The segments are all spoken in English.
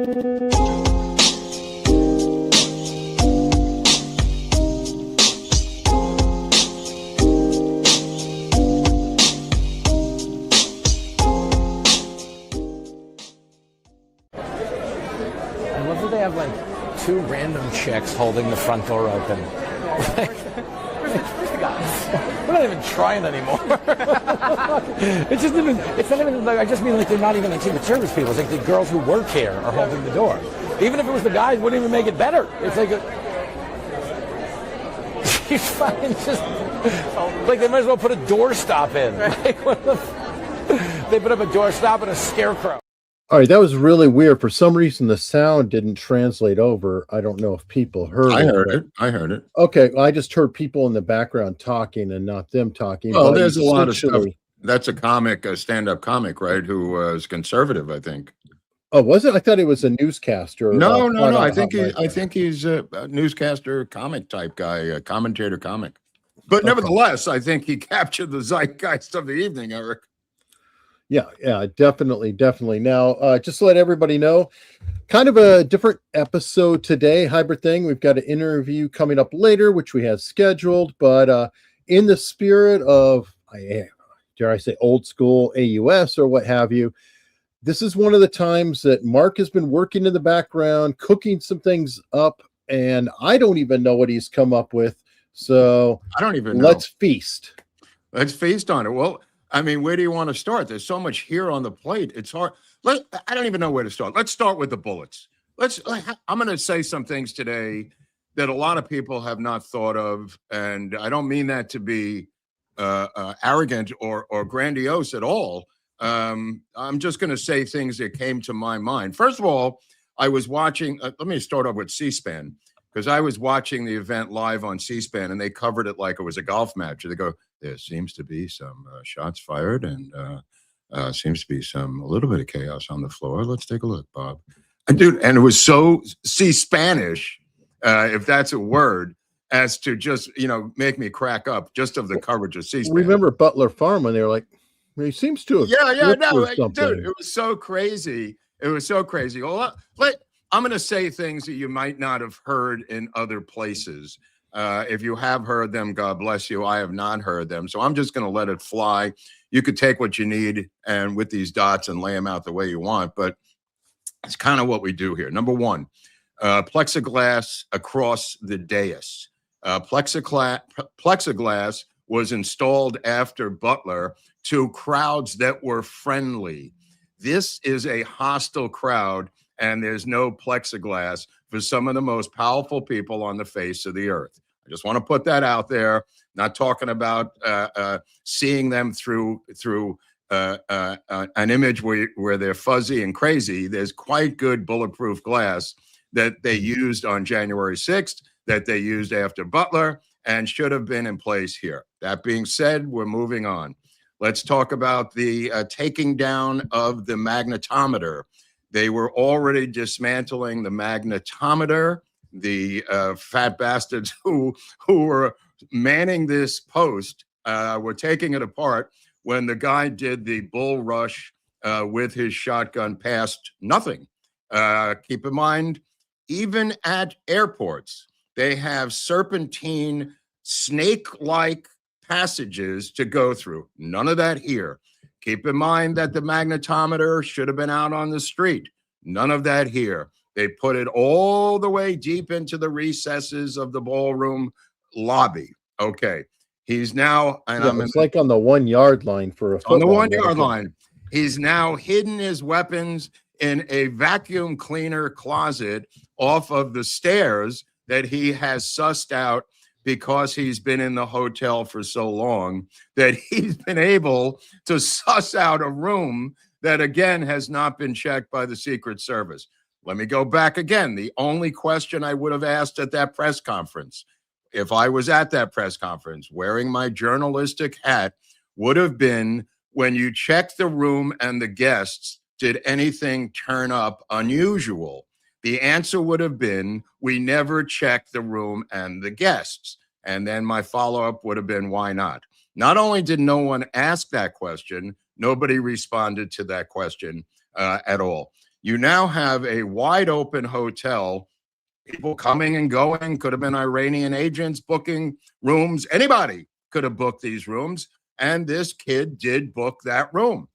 They have like two random chicks holding the front door open. We're not even trying anymore. It's not even like, I just mean like they're not even like Secret Service people. It's like the girls who work here are holding the door. Even if it was the guys, it wouldn't even make it better. It's like she's fucking just like they might as well put a doorstop in. Like, they put up a doorstop and a scarecrow. All right, that was really weird. For some reason, the sound didn't translate over. I don't know if people heard it. I heard it. Okay, well, I just heard people in the background talking and not them talking. Well, there's a lot of stuff. That's a comic, a stand-up comic, right, who was conservative, I think. Oh, was it? I thought he was a newscaster. No. I think he's a newscaster comic type guy, a commentator comic. But nevertheless, I think he captured the zeitgeist of the evening, Eric. Yeah, definitely. Now, just to let everybody know, kind of a different episode today, hybrid thing. We've got an interview coming up later, which we have scheduled, but in the spirit of, dare I say, old school AUS or what have you, this is one of the times that Mark has been working in the background, cooking some things up, and I don't even know what he's come up with. So I don't even know. Let's feast. Let's feast on it. Well, I mean, where do you want to start? There's so much here on the plate. It's hard. I don't even know where to start. Let's start with the bullets. I'm going to say some things today that a lot of people have not thought of, and I don't mean that to be arrogant or grandiose at all. I'm just going to say things that came to my mind. First of all, I was watching. Let me start off with C-SPAN, because I was watching the event live on C-SPAN, and they covered it like it was a golf match. They go, there seems to be some shots fired, and seems to be a little bit of chaos on the floor. Let's take a look, Bob. And dude, and it was so C-Spanish, if that's a word, as to just, make me crack up just of the coverage of C-SPAN. Remember Butler Farm when they were like, he seems to have. Dude, it was so crazy. It was so crazy. Well, I'm going to say things that you might not have heard in other places. If you have heard them, God bless you. I have not heard them. So I'm just going to let it fly. You could take what you need and with these dots and lay them out the way you want. But it's kind of what we do here. Number one, plexiglass across the dais. Plexiglass was installed after Butler to crowds that were friendly. This is a hostile crowd, and there's no plexiglass for some of the most powerful people on the face of the earth. I just want to put that out there. Not talking about seeing them through an image where they're fuzzy and crazy. There's quite good bulletproof glass that they used on January 6th, that they used after Butler, and should have been in place here. That being said, we're moving on. Let's talk about the taking down of the magnetometer. They were already dismantling the magnetometer. The fat bastards who were manning this post were taking it apart when the guy did the bull rush with his shotgun past nothing. Keep in mind, even at airports, they have serpentine, snake-like passages to go through. None of that here. Keep in mind that the magnetometer should have been out on the street. None of that here. They put it all the way deep into the recesses of the ballroom lobby. Okay. He's now, and it's like on the 1 yard line for a football. On the 1 yard line. He's now hidden his weapons in a vacuum cleaner closet off of the stairs that he has sussed out because he's been in the hotel for so long, that he's been able to suss out a room that, again, has not been checked by the Secret Service. Let me go back again. The only question I would have asked at that press conference, if I was at that press conference wearing my journalistic hat, would have been, when you checked the room and the guests, did anything turn up unusual? The answer would have been, we never checked the room and the guests. And then my follow-up would have been, why not? Not only did no one ask that question, nobody responded to that question at all. You now have a wide open hotel, people coming and going, could have been Iranian agents booking rooms. Anybody could have booked these rooms. And this kid did book that room.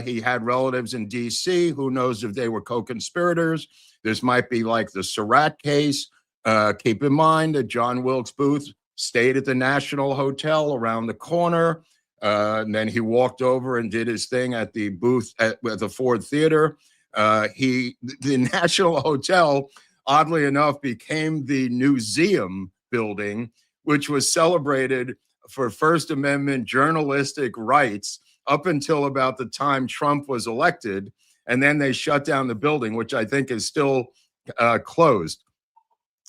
He had relatives in D.C. Who knows if they were co-conspirators? This might be like the Surratt case. Keep in mind that John Wilkes Booth stayed at the National Hotel around the corner. And then he walked over and did his thing at the booth at the Ford Theater. The National Hotel, oddly enough, became the museum building, which was celebrated for First Amendment journalistic rights up until about the time Trump was elected. And then they shut down the building, which I think is still closed.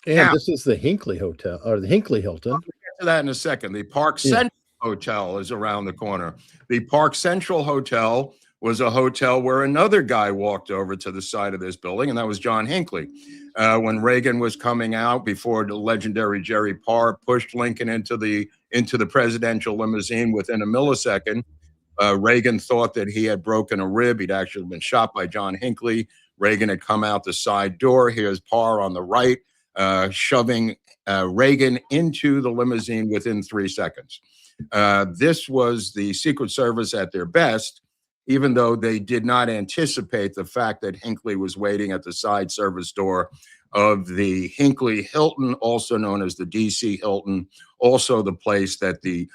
And now, this is the Hinckley Hotel, or the Hinckley Hilton. I'll get to that in a second. The Park Central Hotel is around the corner. The Park Central Hotel was a hotel where another guy walked over to the side of this building, and that was John Hinckley. When Reagan was coming out, before the legendary Jerry Parr pushed Lincoln into the presidential limousine within a millisecond, Reagan thought that he had broken a rib. He'd actually been shot by John Hinckley. Reagan had come out the side door. Here's Parr on the right, shoving Reagan into the limousine within 3 seconds. This was the Secret Service at their best, even though they did not anticipate the fact that Hinckley was waiting at the side service door of the Hinckley Hilton, also known as the D.C. Hilton, also the place that the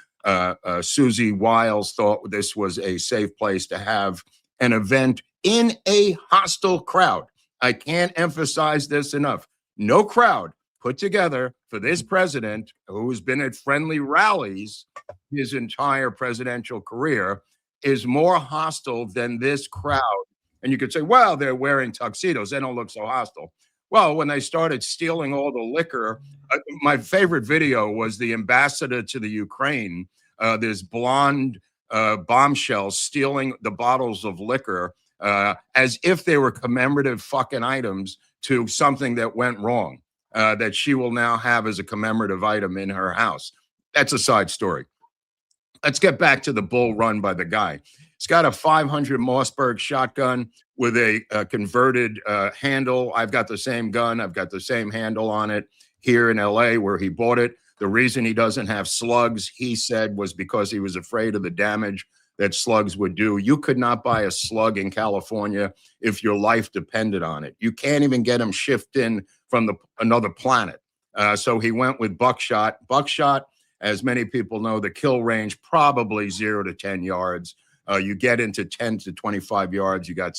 Susie Wiles thought this was a safe place to have an event in a hostile crowd. I can't emphasize this enough. No crowd put together for this president, who's been at friendly rallies his entire presidential career, is more hostile than this crowd. And you could say, well, they're wearing tuxedos. They don't look so hostile. Well, when they started stealing all the liquor, my favorite video was the ambassador to the Ukraine, this blonde bombshell stealing the bottles of liquor as if they were commemorative fucking items to something that went wrong, that she will now have as a commemorative item in her house. That's a side story. Let's get back to the bull run by the guy. He's got a 500 Mossberg shotgun with a converted handle. I've got the same gun. I've got the same handle on it here in LA where he bought it. The reason he doesn't have slugs, he said, was because he was afraid of the damage that slugs would do. You could not buy a slug in California if your life depended on it. You can't even get them shipped in from another planet. So he went with buckshot. Buckshot, as many people know, the kill range probably 0 to 10 yards. You get into 10 to 25 yards, you got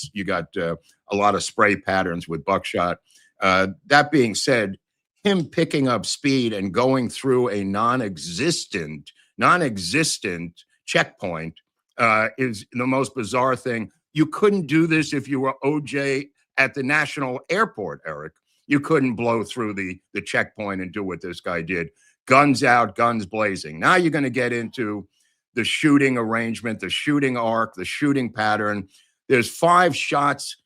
a lot of spray patterns with buckshot. That being said, him picking up speed and going through a non-existent checkpoint is the most bizarre thing. You couldn't do this if you were OJ at the National Airport, Eric. You couldn't blow through the checkpoint and do what this guy did. Guns out, guns blazing. Now you're going to get into the shooting arrangement, the shooting arc, the shooting pattern. There's 5 shots.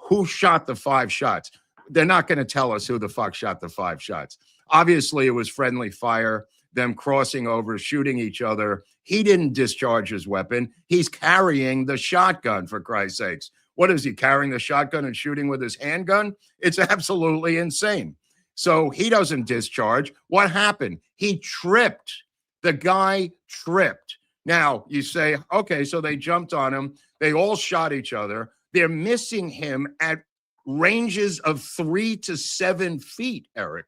Who shot the 5 shots? They're not going to tell us who the fuck shot the 5 shots. Obviously, it was friendly fire, them crossing over, shooting each other. He didn't discharge his weapon. He's carrying the shotgun, for Christ's sakes. What is he, carrying the shotgun and shooting with his handgun? It's absolutely insane. So he doesn't discharge. What happened? He tripped. The guy tripped. Now, you say, okay, so they jumped on him. They all shot each other. They're missing him at ranges of 3 to 7 feet, Eric.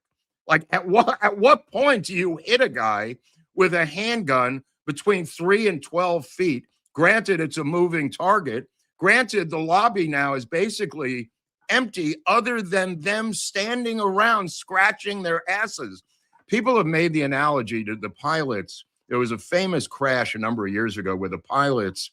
Like, at what point do you hit a guy with a handgun between 3 and 12 feet? Granted, it's a moving target. Granted, the lobby now is basically empty other than them standing around scratching their asses. People have made the analogy to the pilots. There was a famous crash a number of years ago where the pilots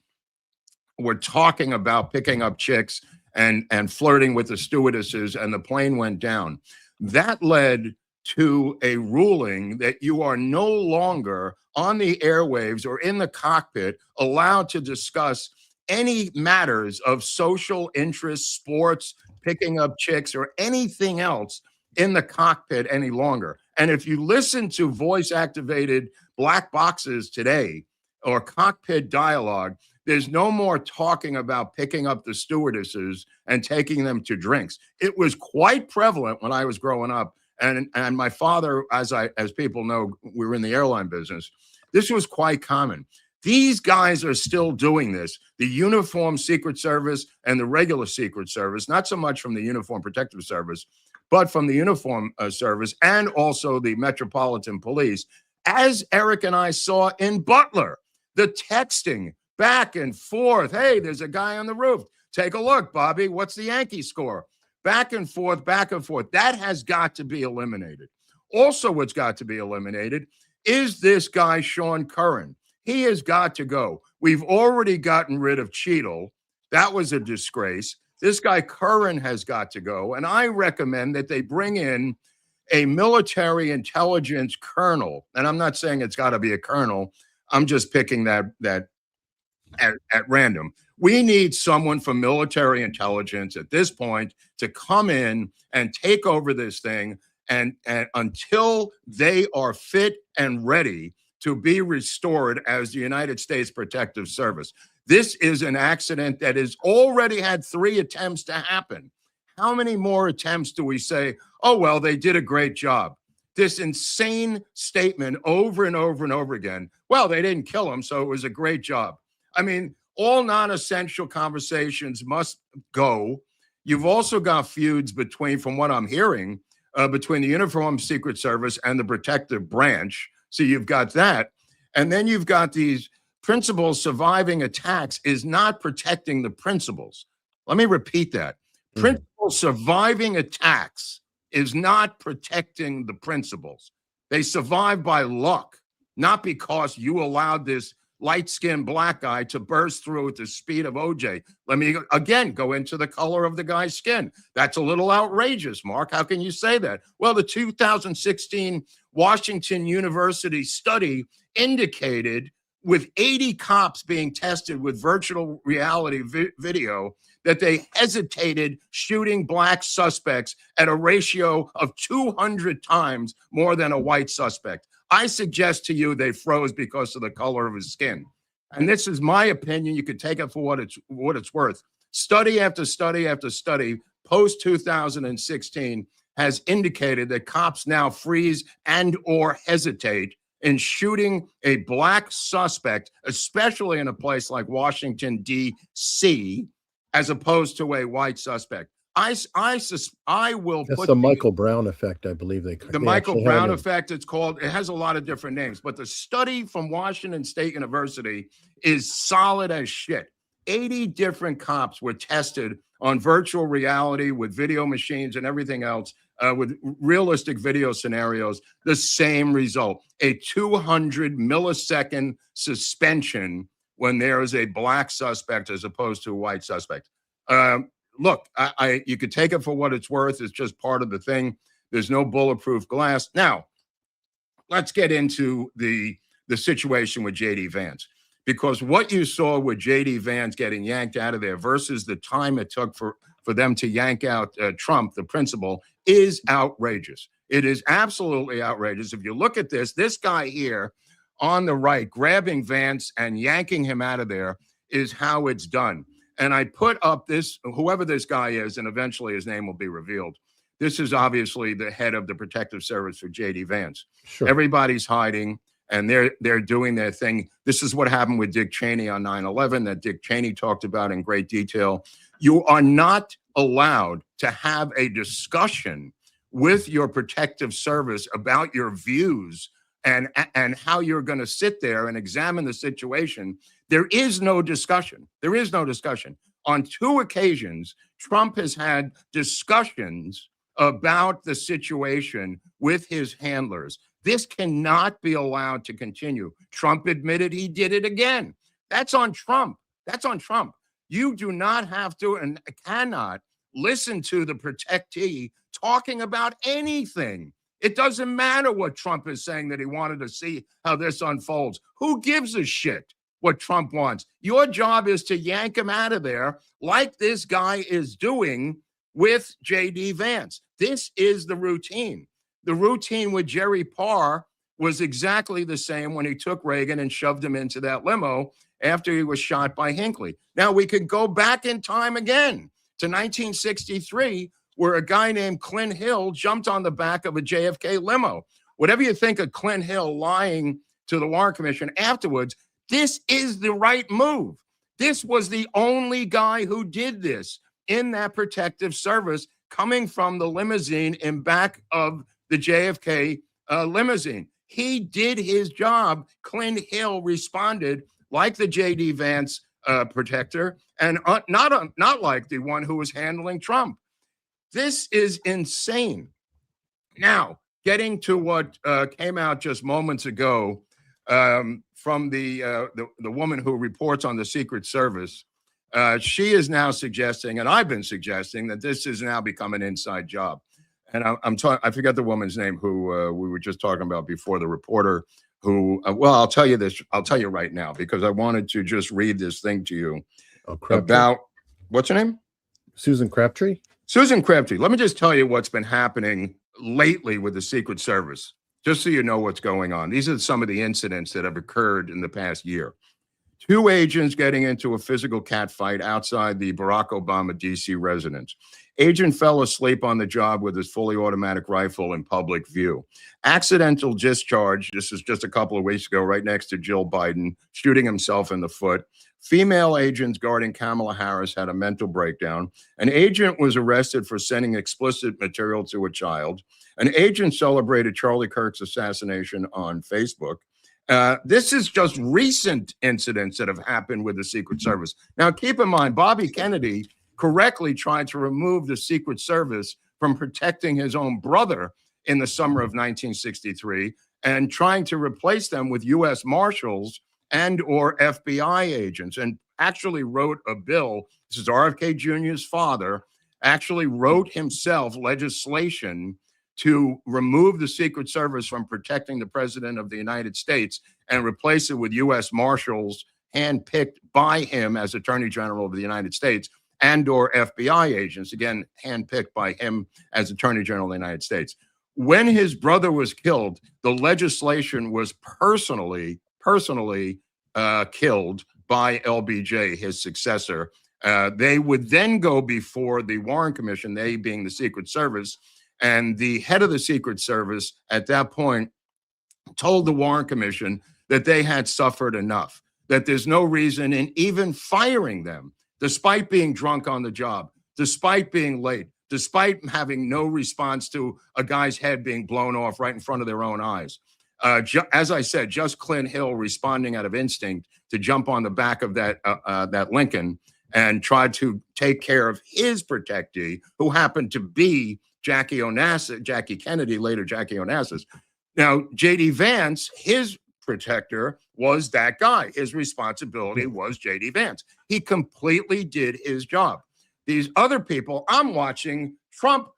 were talking about picking up chicks and flirting with the stewardesses, and the plane went down. That led to a ruling that you are no longer on the airwaves or in the cockpit allowed to discuss any matters of social interest, sports, picking up chicks, or anything else in the cockpit any longer. And if you listen to voice-activated black boxes today or cockpit dialogue, There's no more talking about picking up the stewardesses and taking them to drinks. It was quite prevalent when I was growing up. And my father, as people know, we were in the airline business. This was quite common. These guys are still doing this. The Uniform Secret Service and the regular Secret Service, not so much from the Uniform Protective Service, but from the Uniform Service and also the Metropolitan Police, as Eric and I saw in Butler, the texting back and forth. Hey, there's a guy on the roof. Take a look, Bobby. What's the Yankee score? Back and forth, back and forth. That has got to be eliminated. Also, what's got to be eliminated is this guy, Sean Curran. He has got to go. We've already gotten rid of Cheadle. That was a disgrace. This guy Curran has got to go. And I recommend that they bring in a military intelligence colonel. And I'm not saying it's got to be a colonel. I'm just picking that at random. We need someone from military intelligence at this point to come in and take over this thing and until they are fit and ready to be restored as the United States Protective Service. This is an accident that has already had 3 attempts to happen. How many more attempts do we say, oh, well, they did a great job? This insane statement over and over and over again. Well, they didn't kill him, so it was a great job. I mean, all non-essential conversations must go. You've also got feuds between, from what I'm hearing, between the Uniform Secret Service and the protective branch. So you've got that. And then you've got these principals surviving attacks is not protecting the principals. Let me repeat that. Principals surviving attacks is not protecting the principals. They survive by luck, not because you allowed this light-skinned black guy to burst through at the speed of OJ. Let me, again, go into the color of the guy's skin. That's a little outrageous, Mark. How can you say that? Well, the 2016 Washington University study indicated with 80 cops being tested with virtual reality video that they hesitated shooting black suspects at a ratio of 200 times more than a white suspect. I suggest to you they froze because of the color of his skin. And this is my opinion. You could take it for what it's worth. Study after study after study, post-2016, has indicated that cops now freeze and or hesitate in shooting a black suspect, especially in a place like Washington, D.C., as opposed to a white suspect. I will That's put the Michael Brown effect, I believe they Michael Brown effect, it's called. It has a lot of different names, but the study from Washington State University is solid as shit. 80 different cops were tested on virtual reality with video machines and everything else, with realistic video scenarios, the same result, a 200 millisecond suspension when there is a black suspect as opposed to a white suspect. Look, you could take it for what it's worth. It's just part of the thing. There's no bulletproof glass. Now, let's get into the situation with J.D. Vance, because what you saw with J.D. Vance getting yanked out of there versus the time it took for them to yank out Trump, the principal, is outrageous. It is absolutely outrageous. If you look at this guy here on the right, grabbing Vance and yanking him out of there is how it's done. And I put up this, whoever this guy is, and eventually his name will be revealed. This is obviously the head of the protective service for J.D. Vance. Sure. Everybody's hiding, and they're doing their thing. This is what happened with Dick Cheney on 9/11 that Dick Cheney talked about in great detail. You are not allowed to have a discussion with your protective service about your views and how you're going to sit there and examine the situation. There is no discussion. There is no discussion. On 2 occasions, Trump has had discussions about the situation with his handlers. This cannot be allowed to continue. Trump admitted he did it again. That's on Trump. That's on Trump. You do not have to and cannot listen to the protectee talking about anything. It doesn't matter what Trump is saying that he wanted to see how this unfolds. Who gives a shit what Trump wants? Your job is to yank him out of there like this guy is doing with J.D. Vance. This is the routine. The routine with Jerry Parr was exactly the same when he took Reagan and shoved him into that limo after he was shot by Hinckley. Now, we could go back in time again to 1963, where a guy named Clint Hill jumped on the back of a JFK limo. Whatever you think of Clint Hill lying to the Warren Commission afterwards, this is the right move. This was the only guy who did this in that protective service, coming from the limousine in back of the JFK limousine. He did his job. Clint Hill responded like the J.D. Vance protector, and not like the one who was handling Trump. This is insane. Now, getting to what came out just moments ago from the woman who reports on the Secret Service, she is now suggesting, and I've been suggesting, that this has now become an inside job. And I forget the woman's name who we were just talking about before, the reporter who, well, I'll tell you this. I'll tell you right now, because I wanted to just read this thing to you about, what's her name? Susan Crabtree. Susan Crabtree. Let me just tell you what's been happening lately with the Secret Service, just so you know what's going on. These are some of the incidents that have occurred in the past year. 2 agents getting into a physical catfight outside the Barack Obama D.C. residence. Agent fell asleep on the job with his fully automatic rifle in public view. Accidental discharge, this is just a couple of weeks ago, right next to Jill Biden, shooting himself in the foot. Female agents guarding Kamala Harris had a mental breakdown. An agent was arrested for sending explicit material to a child. An agent celebrated Charlie Kirk's assassination on Facebook. This is just recent incidents that have happened with the Secret Service. Now, keep in mind, Bobby Kennedy correctly tried to remove the Secret Service from protecting his own brother in the summer of 1963 and trying to replace them with U.S. Marshals and or FBI agents, and actually wrote a bill. This is RFK Jr.'s father, actually wrote himself legislation to remove the Secret Service from protecting the President of the United States and replace it with U.S. Marshals handpicked by him as Attorney General of the United States and or FBI agents, again, handpicked by him as Attorney General of the United States. When his brother was killed, the legislation was personally killed by LBJ, his successor. They would then go before the Warren Commission, they being the Secret Service, and the head of the Secret Service at that point told the Warren Commission that they had suffered enough, that there's no reason in even firing them, despite being drunk on the job, despite being late, despite having no response to a guy's head being blown off right in front of their own eyes. As I said, just Clint Hill responding out of instinct to jump on the back of that Lincoln and try to take care of his protectee, who happened to be Jackie Kennedy, later Jackie Onassis. Now, J.D. Vance, his protector, was that guy. His responsibility was J.D. Vance. He completely did his job. These other people, I'm watching Trump.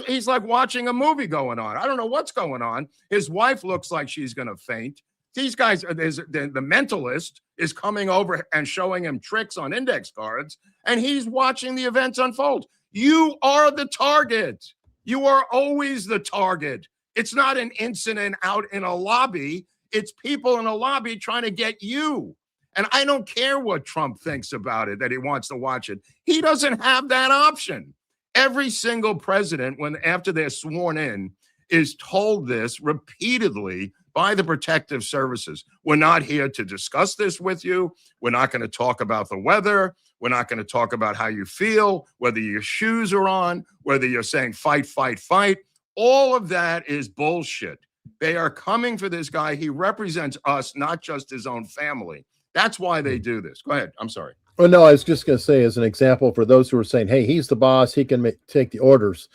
He's like watching a movie going on. I don't know what's going on. His wife looks like she's going to faint. These guys, the mentalist is coming over and showing him tricks on index cards, and he's watching the events unfold. You are the target. You are always the target. It's not an incident out in a lobby. It's people in a lobby trying to get you. And I don't care what Trump thinks about it, that he wants to watch it. He doesn't have that option. Every single president, after they're sworn in, is told this repeatedly by the protective services. We're not here to discuss this with you. We're not going to talk about the weather. We're not going to talk about how you feel, whether your shoes are on, whether you're saying fight, fight, fight. All of that is bullshit. They are coming for this guy. He represents us, not just his own family. That's why they do this. Go ahead. I'm sorry. Oh, no, I was just going to say, as an example, for those who are saying, hey, he's the boss, he can take the orders.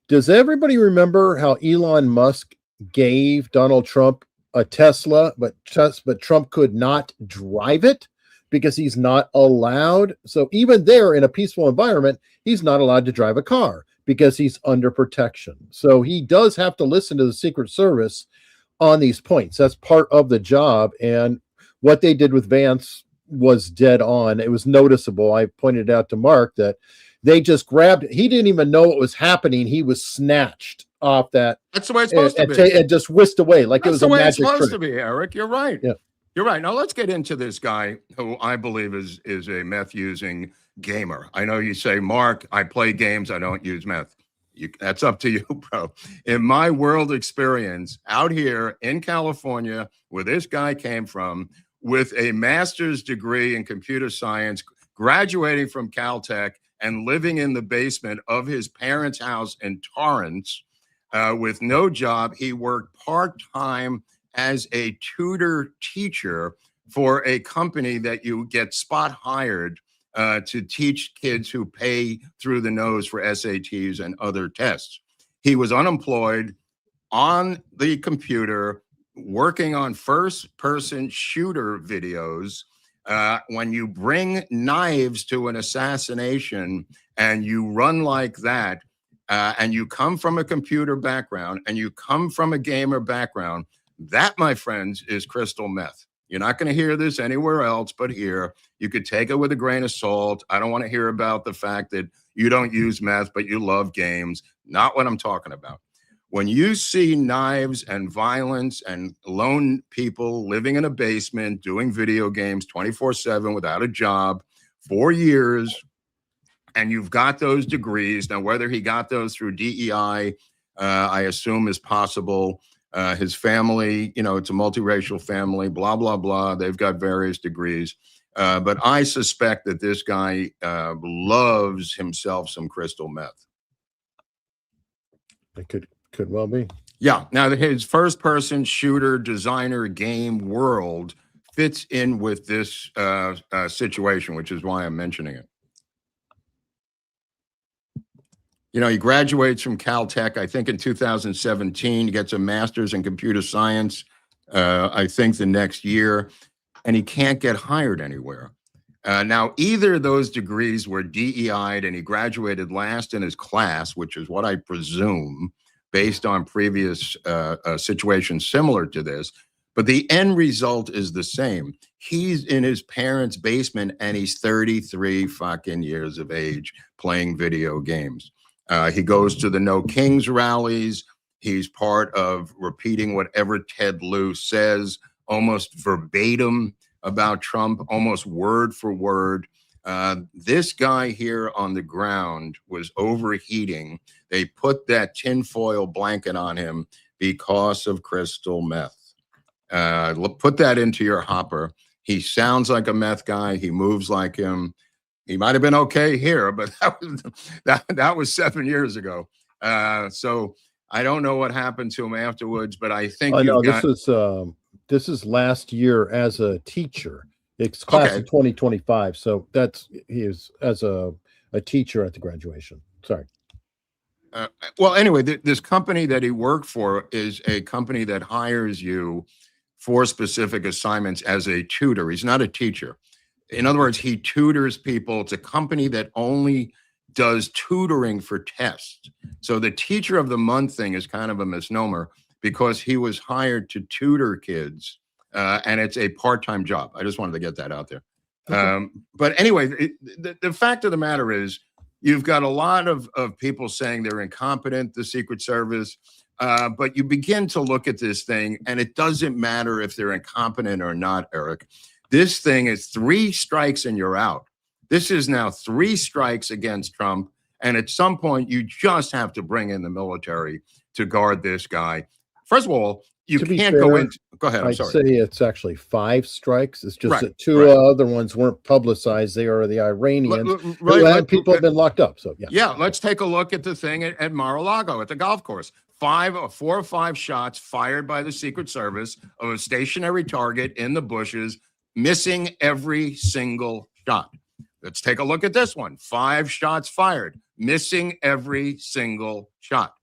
Does everybody remember how Elon Musk gave Donald Trump a Tesla, but Trump could not drive it because he's not allowed? So even there, in a peaceful environment, he's not allowed to drive a car because he's under protection. So he does have to listen to the Secret Service on these points. That's part of the job. And what they did with Vance was dead on. It was noticeable. I pointed out to Mark that they just grabbed, he didn't even know what was happening. He was snatched off that That's the way it's supposed to be. and just whisked away like it was a magic That's the way it's supposed trick. to be, Eric. You're right. Yeah. You're right. Now let's get into this guy who I believe is a meth using gamer. I know you say, Mark, I play games, I don't use meth. That's up to you, bro. In my world experience out here in California, where this guy came from, with a master's degree in computer science, graduating from Caltech and living in the basement of his parents' house in Torrance, with no job. He worked part-time as a tutor teacher for a company that you get spot hired to teach kids who pay through the nose for SATs and other tests. He was unemployed on the computer, working on first-person shooter videos. When you bring knives to an assassination and you run like that, and you come from a computer background and you come from a gamer background, that, my friends, is crystal meth. You're not going to hear this anywhere else but here. You could take it with a grain of salt. I don't want to hear about the fact that you don't use meth, but you love games. Not what I'm talking about. When you see knives and violence and lone people living in a basement doing video games 24/7 without a job for years, and you've got those degrees, now whether he got those through DEI, I assume is possible. His family, it's a multiracial family, blah, blah, blah. They've got various degrees. But I suspect that this guy loves himself some crystal meth. It could well be. Yeah. Now, his first-person shooter designer game world fits in with this situation, which is why I'm mentioning it. He graduates from Caltech, I think in 2017, gets a master's in computer science, I think the next year, and he can't get hired anywhere. Now, either of those degrees were DEI'd and he graduated last in his class, which is what I presume, based on previous situations similar to this, but the end result is the same. He's in his parents' basement and he's 33 fucking years of age playing video games. He goes to the No Kings rallies. He's part of repeating whatever Ted Lieu says, almost verbatim about Trump, almost word for word. This guy here on the ground was overheating. They put that tinfoil blanket on him because of crystal meth. Put that into your hopper. He sounds like a meth guy. He moves like him. He might have been okay here, but that was 7 years ago. So I don't know what happened to him afterwards, but I think this is last year as a teacher. It's class of 2025, so he is as a teacher at the graduation. Sorry. Well, anyway, this company that he worked for is a company that hires you for specific assignments as a tutor. He's not a teacher. In other words, he tutors people. It's a company that only does tutoring for tests. So the teacher of the month thing is kind of a misnomer because he was hired to tutor kids, and it's a part-time job. I just wanted to get that out there. Okay. But anyway, the fact of the matter is you've got a lot of people saying they're incompetent, the Secret Service, but you begin to look at this thing, and it doesn't matter if they're incompetent or not, Eric. This thing is 3 strikes and you're out. This is now 3 strikes against Trump. And at some point, you just have to bring in the military to guard this guy. First of all, you can't go into. Go ahead. I'm sorry. I'd say it's actually 5 strikes. It's just that 2 other ones weren't publicized. They are the Iranians. People have been locked up. So, yeah. Yeah. Let's take a look at the thing at Mar-a-Lago at the golf course. 4 or 5 shots fired by the Secret Service of a stationary target in the bushes, missing every single shot. Let's take a look at this one. 5 shots fired, missing every single shot.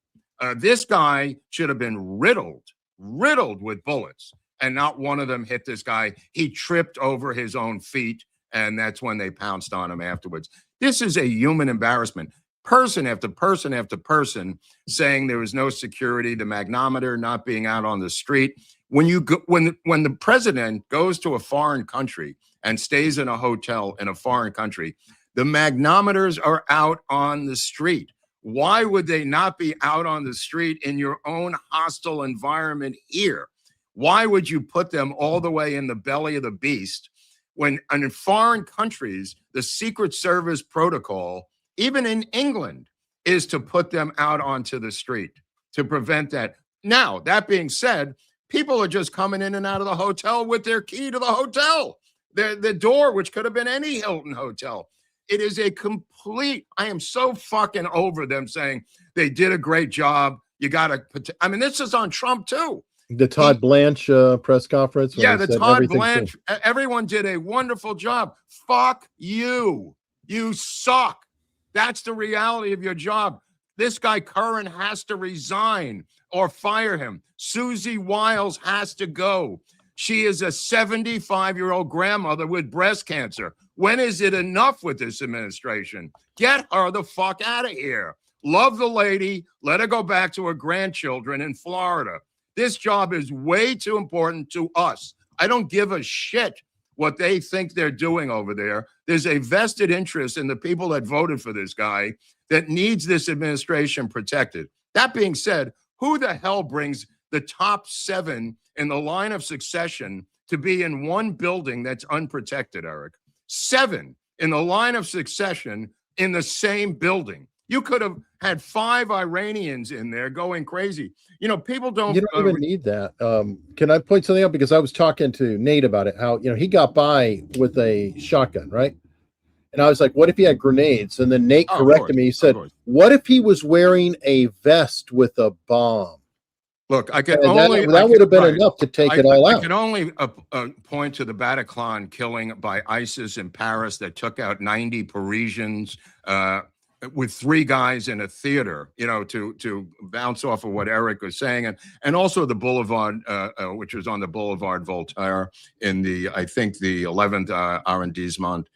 This guy should have been riddled with bullets, and not one of them hit this guy. He tripped over his own feet, and that's when they pounced on him afterwards. This is a human embarrassment. Person after person after person saying there was no security, the magnometer not being out on the street. When the president goes to a foreign country and stays in a hotel in a foreign country, the magnometers are out on the street. Why would they not be out on the street in your own hostile environment here? Why would you put them all the way in the belly of the beast when in foreign countries, the Secret Service protocol, even in England, is to put them out onto the street to prevent that? Now, that being said, people are just coming in and out of the hotel with their key to the hotel, the door, which could have been any Hilton hotel. It is a complete, I am so fucking over them saying they did a great job. You got to, I mean, this is on Trump too. The Todd Blanche press conference. Yeah, the Todd Blanche, everyone did a wonderful job. Fuck you. You suck. That's the reality of your job. This guy Curran has to resign or fire him. Susie Wiles has to go. She is a 75-year-old grandmother with breast cancer. When is it enough with this administration? Get her the fuck out of here. Love the lady. Let her go back to her grandchildren in Florida. This job is way too important to us. I don't give a shit what they think they're doing over there. There's a vested interest in the people that voted for this guy that needs this administration protected. That being said, who the hell brings the top 7 in the line of succession to be in one building that's unprotected, Eric? 7 in the line of succession in the same building. You could have had 5 Iranians in there going crazy. You know, people don't. You don't even need that. Can I point something out? Because I was talking to Nate about it, how, he got by with a shotgun, right? And I was like, what if he had grenades? And then Nate corrected me. He said, what if he was wearing a vest with a bomb? Look, I can only that would have been enough to take it all out. I can only point to the Bataclan killing by ISIS in Paris that took out 90 Parisians with 3 guys in a theater, to bounce off of what Eric was saying, and also the Boulevard, which was on the Boulevard Voltaire in the 11th arrondissement.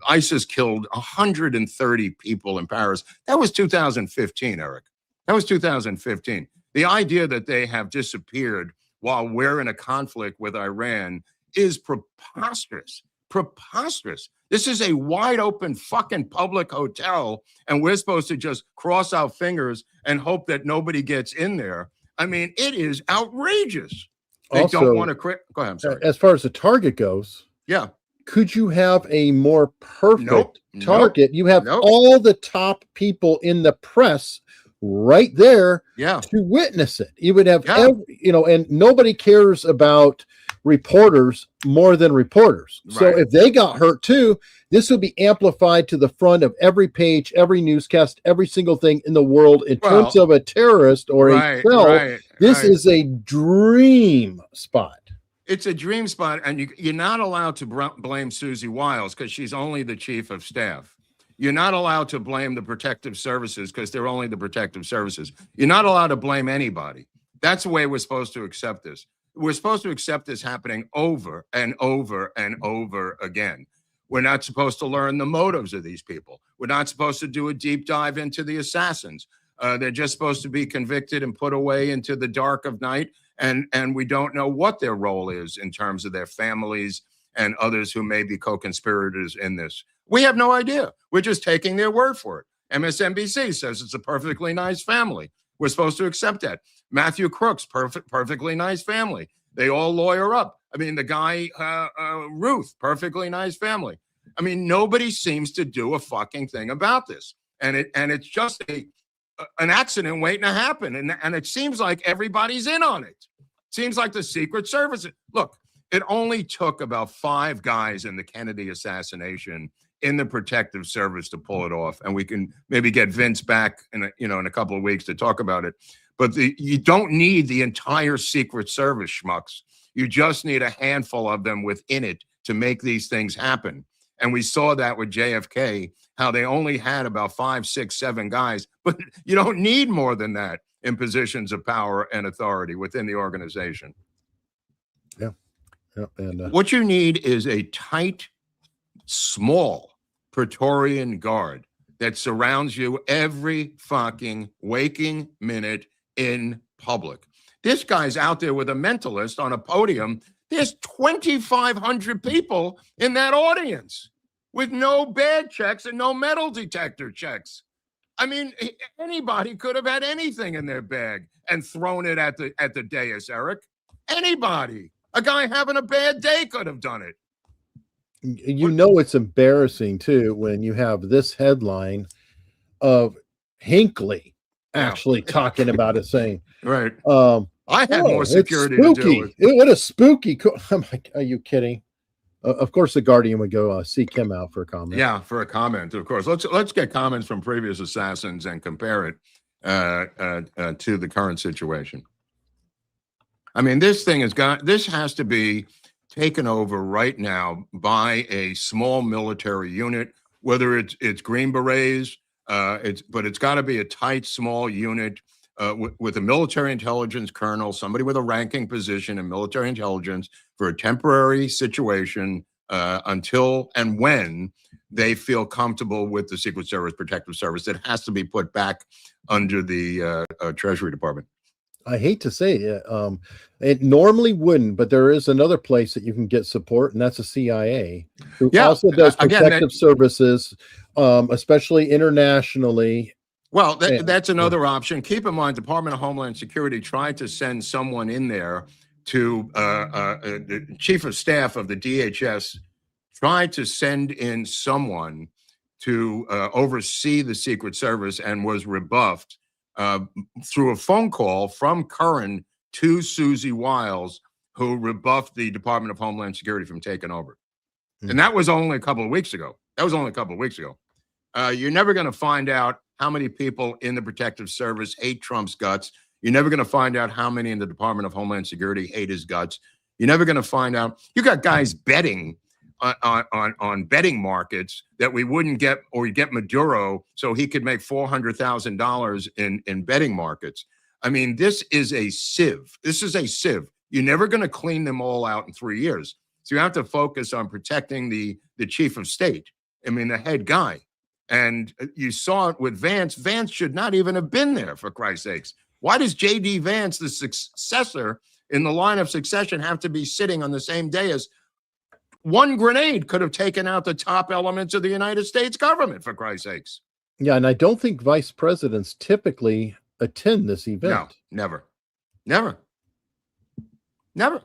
ISIS killed 130 people in Paris. That was 2015, Eric. That was 2015. The idea that they have disappeared while we're in a conflict with Iran is preposterous. Preposterous. This is a wide open fucking public hotel, and we're supposed to just cross our fingers and hope that nobody gets in there. I mean, it is outrageous. They also, don't want to Go ahead, I'm sorry. As far as the target goes, yeah. Could you have a more perfect target? You have all the top people in the press right there to witness it. You would have, and nobody cares about reporters more than reporters. Right. So if they got hurt too, this would be amplified to the front of every page, every newscast, every single thing in the world in terms of a terrorist or a cell. This is a dream spot. It's a dream spot, and you're not allowed to blame Susie Wiles because she's only the chief of staff. You're not allowed to blame the protective services because they're only the protective services. You're not allowed to blame anybody. That's the way we're supposed to accept this. We're supposed to accept this happening over and over and over again. We're not supposed to learn the motives of these people. We're not supposed to do a deep dive into the assassins. They're just supposed to be convicted and put away into the dark of night. And we don't know what their role is in terms of their families and others who may be co-conspirators in this. We have no idea. We're just taking their word for it. MSNBC says it's a perfectly nice family. We're supposed to accept that. Matthew Crooks, perfectly nice family. They all lawyer up. I mean, the guy, Ruth, perfectly nice family. I mean, nobody seems to do a fucking thing about this. And it's just an accident waiting to happen. And it seems like everybody's in on it. Seems like the Secret Service. Look, it only took about 5 guys in the Kennedy assassination in the protective service to pull it off. And we can maybe get Vince back in a couple of weeks to talk about it. But you don't need the entire Secret Service, schmucks. You just need a handful of them within it to make these things happen. And we saw that with JFK, how they only had about 5, 6, 7 guys, but you don't need more than that in positions of power and authority within the organization. Yeah. And what you need is a tight, small Praetorian guard that surrounds you every fucking waking minute in public. This guy's out there with a mentalist on a podium. There's 2,500 people in that audience with no bad checks and no metal detector checks. I mean, anybody could have had anything in their bag and thrown it at the dais, Eric. Anybody. A guy having a bad day could have done it. You know, it's embarrassing too when you have this headline of Hinckley actually talking about it, saying, right. I had more security to do with. What a spooky. I'm like, are you kidding? Of course, the Guardian would go seek him out for a comment. Yeah, for a comment, of course. Let's get comments from previous assassins and compare it to the current situation. I mean, this has to be taken over right now by a small military unit, whether it's Green Berets, but it's got to be a tight, small unit with a military intelligence colonel, somebody with a ranking position in military intelligence for a temporary situation until and when they feel comfortable with the Secret Service Protective Service. That has to be put back under the Treasury Department. I hate to say it, it normally wouldn't, but there is another place that you can get support, and that's the CIA, who also does protective services, especially internationally. Well, that's another option. Keep in mind, Department of Homeland Security tried to send someone in there to the chief of staff of the DHS, tried to send in someone to oversee the Secret Service and was rebuffed through a phone call from Curran to Susie Wiles, who rebuffed the Department of Homeland Security from taking over. And that was only a couple of weeks ago. You're never going to find out how many people in the Protective Service hate Trump's guts. You're never going to find out how many in the Department of Homeland Security hate his guts. You're never going to find out. You got guys betting on betting markets that we wouldn't get, or we get Maduro so he could make $400,000 in betting markets. I mean, this is a sieve. You're never going to clean them all out in 3 years. So you have to focus on protecting the chief of state. I mean, the head guy. And you saw it with Vance. Vance should not even have been there, for Christ's sakes. Why does J.D. Vance, the successor in the line of succession, have to be sitting on the same day as one grenade could have taken out the top elements of the United States government, for Christ's sakes? Yeah, and I don't think vice presidents typically attend this event. No, never. I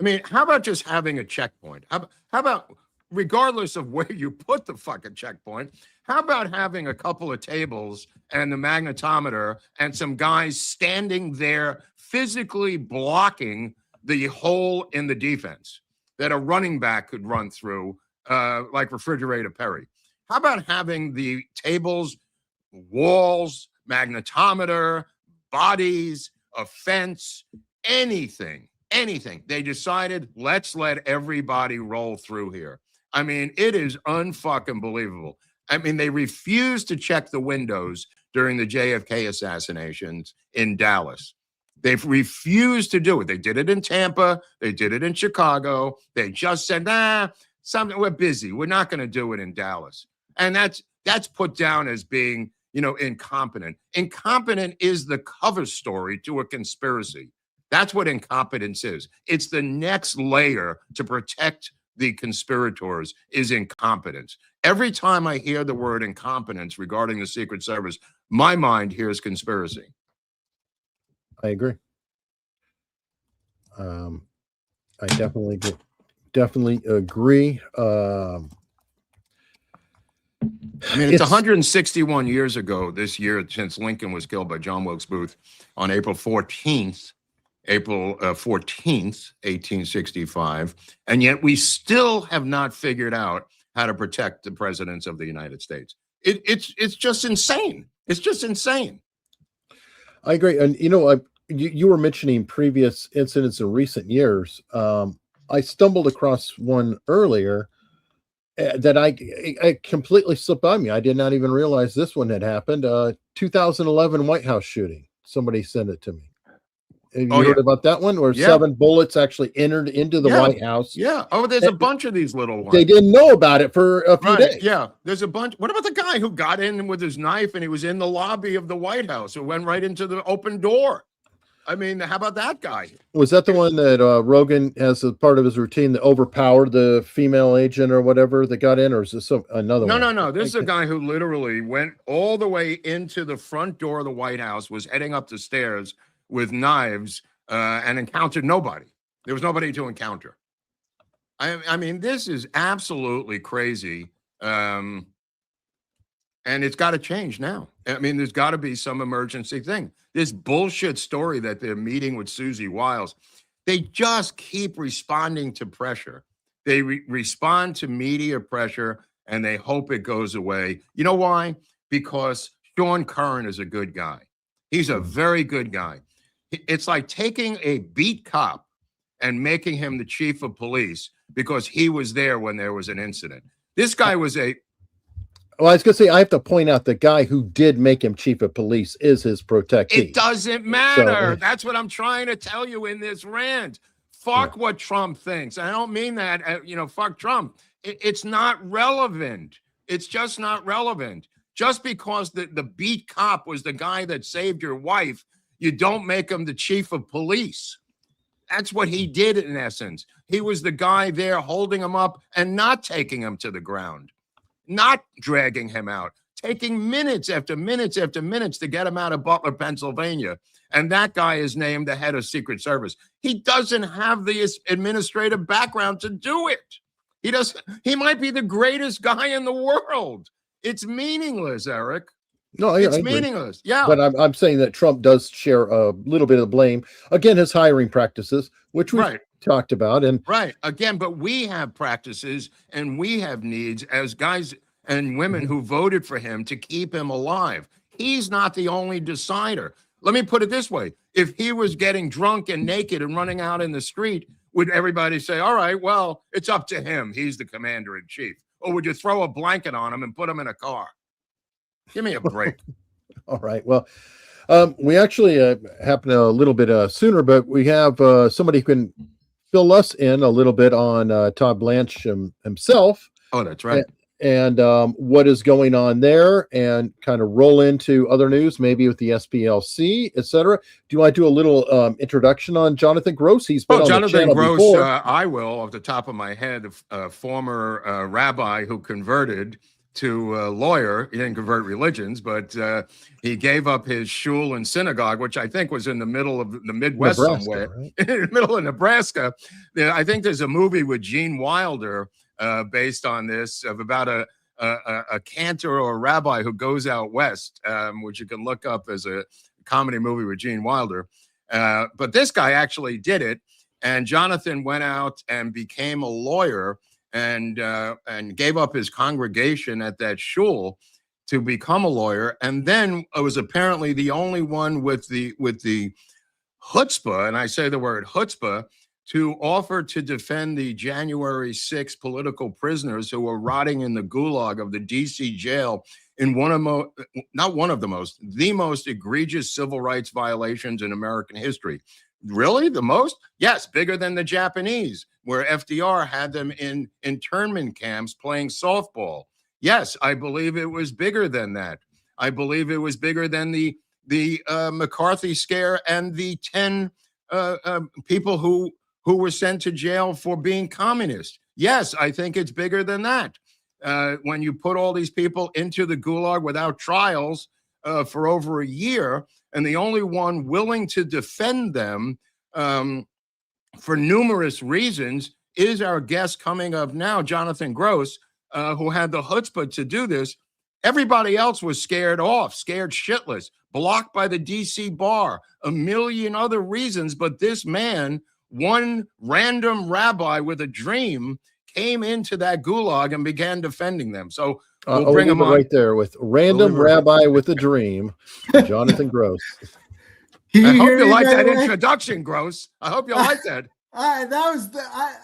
mean, how about just having a checkpoint? How about, regardless of where you put the fucking checkpoint, how about having a couple of tables and the magnetometer and some guys standing there physically blocking the hole in the defense that a running back could run through, like Refrigerator Perry? How about having the tables, walls, magnetometer, bodies, a fence, anything? They decided, let's let everybody roll through here. I mean, it is unfucking believable. I mean, they refused to check the windows during the JFK assassinations in Dallas. They've refused to do it. They did it in Tampa. They did it in Chicago. They just said, we're busy. We're not going to do it in Dallas. And that's put down as being, incompetent. Incompetent is the cover story to a conspiracy. That's what incompetence is. It's the next layer to protect the conspirators is incompetence. Every time I hear the word incompetence regarding the Secret Service, my mind hears conspiracy. I agree. I definitely agree. I mean, it's 161 years ago this year since Lincoln was killed by John Wilkes Booth on April 14th, 1865. And yet we still have not figured out how to protect the presidents of the United States. It's just insane. It's just insane. I agree. And, you were mentioning previous incidents in recent years. I stumbled across one earlier that I completely slipped by me. I did not even realize this one had happened. 2011 White House shooting. Somebody sent it to me. Have you heard about that one? Where 7 bullets actually entered into the White House. Yeah. Oh, there's a bunch of these little ones. They didn't know about it for a few days. Yeah. There's a bunch. What about the guy who got in with his knife and he was in the lobby of the White House? It went right into the open door. I mean, how about that guy? Was that the one that Rogan has as part of his routine that overpowered the female agent or whatever that got in, or is this another No, one? no, no. This is a guy who literally went all the way into the front door of the White House, was heading up the stairs with knives, and encountered nobody. There was nobody to encounter. I mean, this is absolutely crazy. And it's got to change now. I mean, there's got to be some emergency thing. This bullshit story that they're meeting with Susie Wiles, they just keep responding to pressure. They respond to media pressure and they hope it goes away. You know why? Because Sean Curran is a good guy. He's a very good guy. It's like taking a beat cop and making him the chief of police because he was there when there was an incident. This guy was a... Well, I was going to say, I have to point out the guy who did make him chief of police is his protectee. It doesn't matter. That's what I'm trying to tell you in this rant. Fuck what Trump thinks. I don't mean that, fuck Trump. It's not relevant. It's just not relevant. Just because the beat cop was the guy that saved your wife, you don't make him the chief of police. That's what he did in essence. He was the guy there holding him up and not taking him to the ground, not dragging him out, taking minutes after minutes after minutes to get him out of Butler, Pennsylvania. And that guy is named the head of Secret Service. He doesn't have the administrative background to do it. He might be the greatest guy in the world. It's meaningless, Eric. No, it's meaningless. Yeah. But I'm saying that Trump does share a little bit of the blame. Again, his hiring practices, which we talked about. And again, but we have practices and we have needs as guys and women who voted for him to keep him alive. He's not the only decider. Let me put it this way. If he was getting drunk and naked and running out in the street, would everybody say, all right, well, it's up to him. He's the commander in chief. Or would you throw a blanket on him and put him in a car? Give me a break. All right. Well, we actually happened a little bit sooner, but we have somebody who can fill us in a little bit on Todd Blanche himself. Oh, that's right. And what is going on there, and kind of roll into other news, maybe with the SPLC, etc. Do you want to do a little introduction on Jonathan Gross? He's been on Jonathan the channel Gross. before. I will, off the top of my head, a former rabbi who converted to a lawyer. He didn't convert religions, but he gave up his shul and synagogue, which I think was in the middle of the Midwest somewhere, right? In the middle of Nebraska. I think there's a movie with Gene Wilder based on this, of about a cantor or a rabbi who goes out west, which you can look up as a comedy movie with Gene Wilder. But this guy actually did it, and Jonathan went out and became a lawyer and gave up his congregation at that shul to become a lawyer, and then was apparently the only one with the chutzpah, and I say the word chutzpah, to offer to defend the January 6th political prisoners who were rotting in the gulag of the DC jail in the most egregious civil rights violations in American history. Really? The most? Yes, bigger than the Japanese, where FDR had them in internment camps playing softball. Yes, I believe it was bigger than that. I believe it was bigger than the McCarthy scare and the 10 people who were sent to jail for being communist. Yes, I think it's bigger than that. When you put all these people into the gulag without trials for over a year, and the only one willing to defend them for numerous reasons is our guest coming up now, Jonathan Gross, who had the chutzpah to do this. Everybody else was scared off, scared shitless, blocked by the DC bar, a million other reasons. But this man, one random rabbi with a dream, came into that gulag and began defending them. So we'll bring him on right there with random rabbi with a dream, Jonathan Gross. I hope you like that introduction, Gross. I hope you like that. That was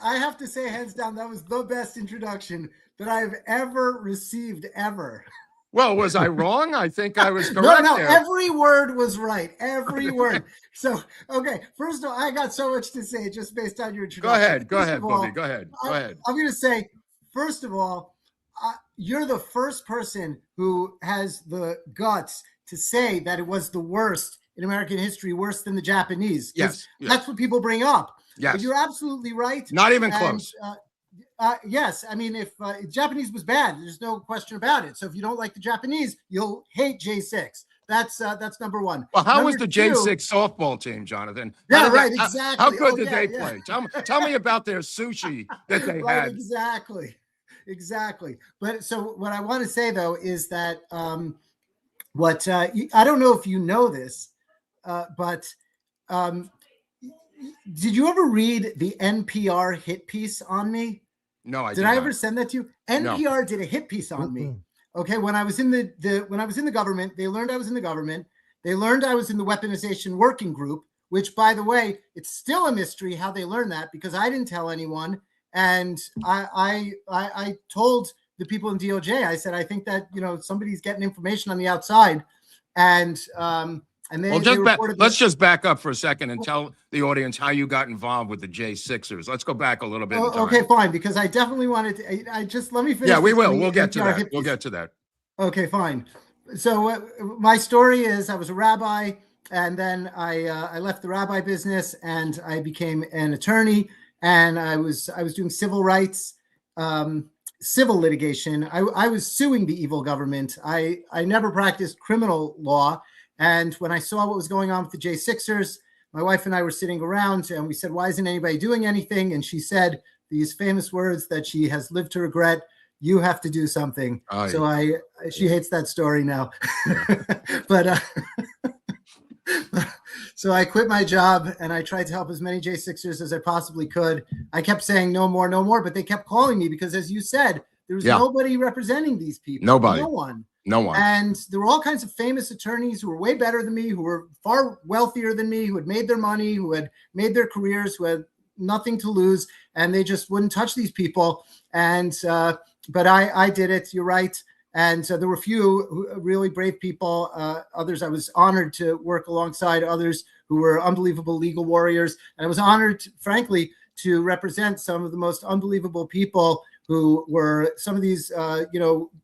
I have to say, hands down, that was the best introduction that I've ever received, ever. Well, was I wrong? I think I was correct. No, there. Every word was right. Every word. So, okay. First of all, I got so much to say just based on your introduction. Go ahead, Bobby. Go ahead. I'm going to say, first of all, you're the first person who has the guts to say that it was the worst in American history worse than the Japanese. Yes, yes. That's what people bring up. Yes. But you're absolutely right. Not even close. Yes, I mean, if Japanese was bad, there's no question about it. So if you don't like the Japanese, you'll hate J6. That's number one. Well, how number was the J6 softball team, Jonathan? Yeah, right, exactly. How good did they play? Tell me about their sushi that they had. Exactly. But so what I want to say though is that I don't know if you know this, but did you ever read the NPR hit piece on me? No, I did. I ever send that to you? NPR did a hit piece on me. Okay, when I was in the government, they learned I was in the government. They learned I was in the Weaponization Working Group, which, by the way, it's still a mystery how they learned that because I didn't tell anyone. And I told the people in DOJ, I said, I think that somebody's getting information on the outside, and let's just back up for a second and tell the audience how you got involved with the J6ers. Let's go back a little bit. Okay, fine, because I definitely wanted to. I just let me finish. Yeah, we will. We'll get to that. We'll get to that. Okay, fine. So my story is I was a rabbi, and then I left the rabbi business and I became an attorney, and I was doing civil rights, civil litigation. I was suing the evil government. I never practiced criminal law. And when I saw what was going on with the J6ers, my wife and I were sitting around and we said, why isn't anybody doing anything? And she said these famous words that she has lived to regret: you have to do something. So she hates that story now. But so I quit my job and I tried to help as many J6ers as I possibly could. I kept saying no more, but they kept calling me because, as you said, there was nobody representing these people. Nobody. No one. And there were all kinds of famous attorneys who were way better than me, who were far wealthier than me, who had made their money, who had made their careers, who had nothing to lose, and they just wouldn't touch these people. And but I did it. You're right. And there were a few really brave people. Others I was honored to work alongside. Others who were unbelievable legal warriors. And I was honored, frankly, to represent some of the most unbelievable people who were some of these,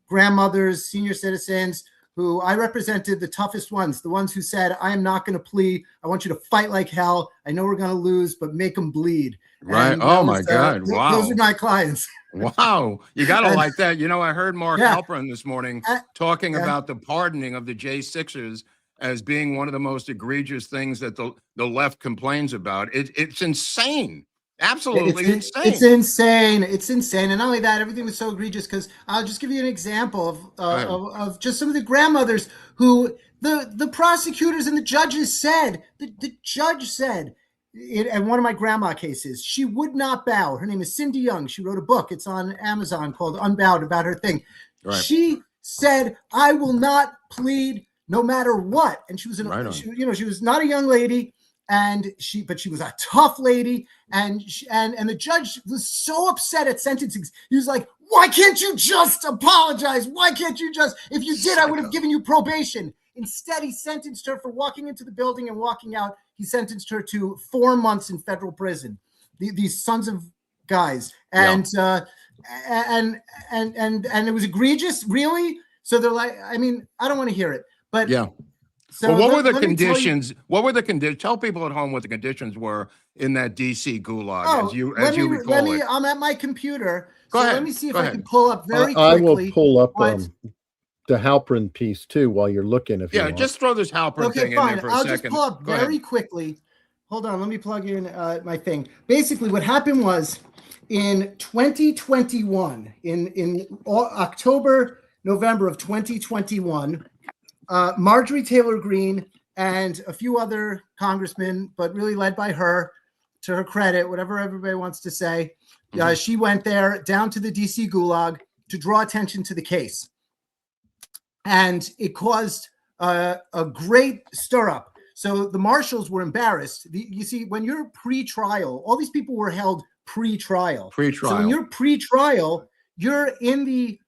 grandmothers, senior citizens, who I represented the toughest ones, the ones who said, I am not going to plea. I want you to fight like hell. I know we're going to lose, but make them bleed. Right. And oh, my God. Wow. Those are my clients. Wow. You got to like that. I heard Mark Halperin this morning talking about the pardoning of the J6ers as being one of the most egregious things that the left complains about. It's insane. Absolutely insane. It's insane. And not only that, everything was so egregious because I'll just give you an example of just some of the grandmothers who the prosecutors and the judges said, the judge said, in one of my grandma cases, she would not bow. Her name is Cindy Young. She wrote a book. It's on Amazon called Unbowed, about her thing. Right. She said, I will not plead no matter what. And she was she was not a young lady. But she was a tough lady, and the judge was so upset at sentencing. He was like, "Why can't you just apologize? Why can't you just? If you did, I would have given you probation." Instead, he sentenced her for walking into the building and walking out. He sentenced her to 4 months in federal prison. These sons of guys, and it was egregious, really. So they're like, I mean, I don't want to hear it, but yeah. So what were the conditions? What were the conditions? Tell people at home what the conditions were in that DC gulag, as you recall it. I'm at my computer. Go ahead. Let me see if I can pull up very quickly. I will pull up the Halperin piece too while you're looking. If you want. Just throw this Halperin thing in there for a second. I'll just pull up very quickly. Hold on, let me plug in my thing. Basically, what happened was in 2021, in October, November of 2021. Marjorie Taylor Greene and a few other congressmen, but really led by her, to her credit, whatever everybody wants to say, she went there down to the DC gulag to draw attention to the case. And it caused a great stir up. So the marshals were embarrassed. You see, when you're pre-trial, all these people were held pre-trial. So when you're pre-trial, you're in the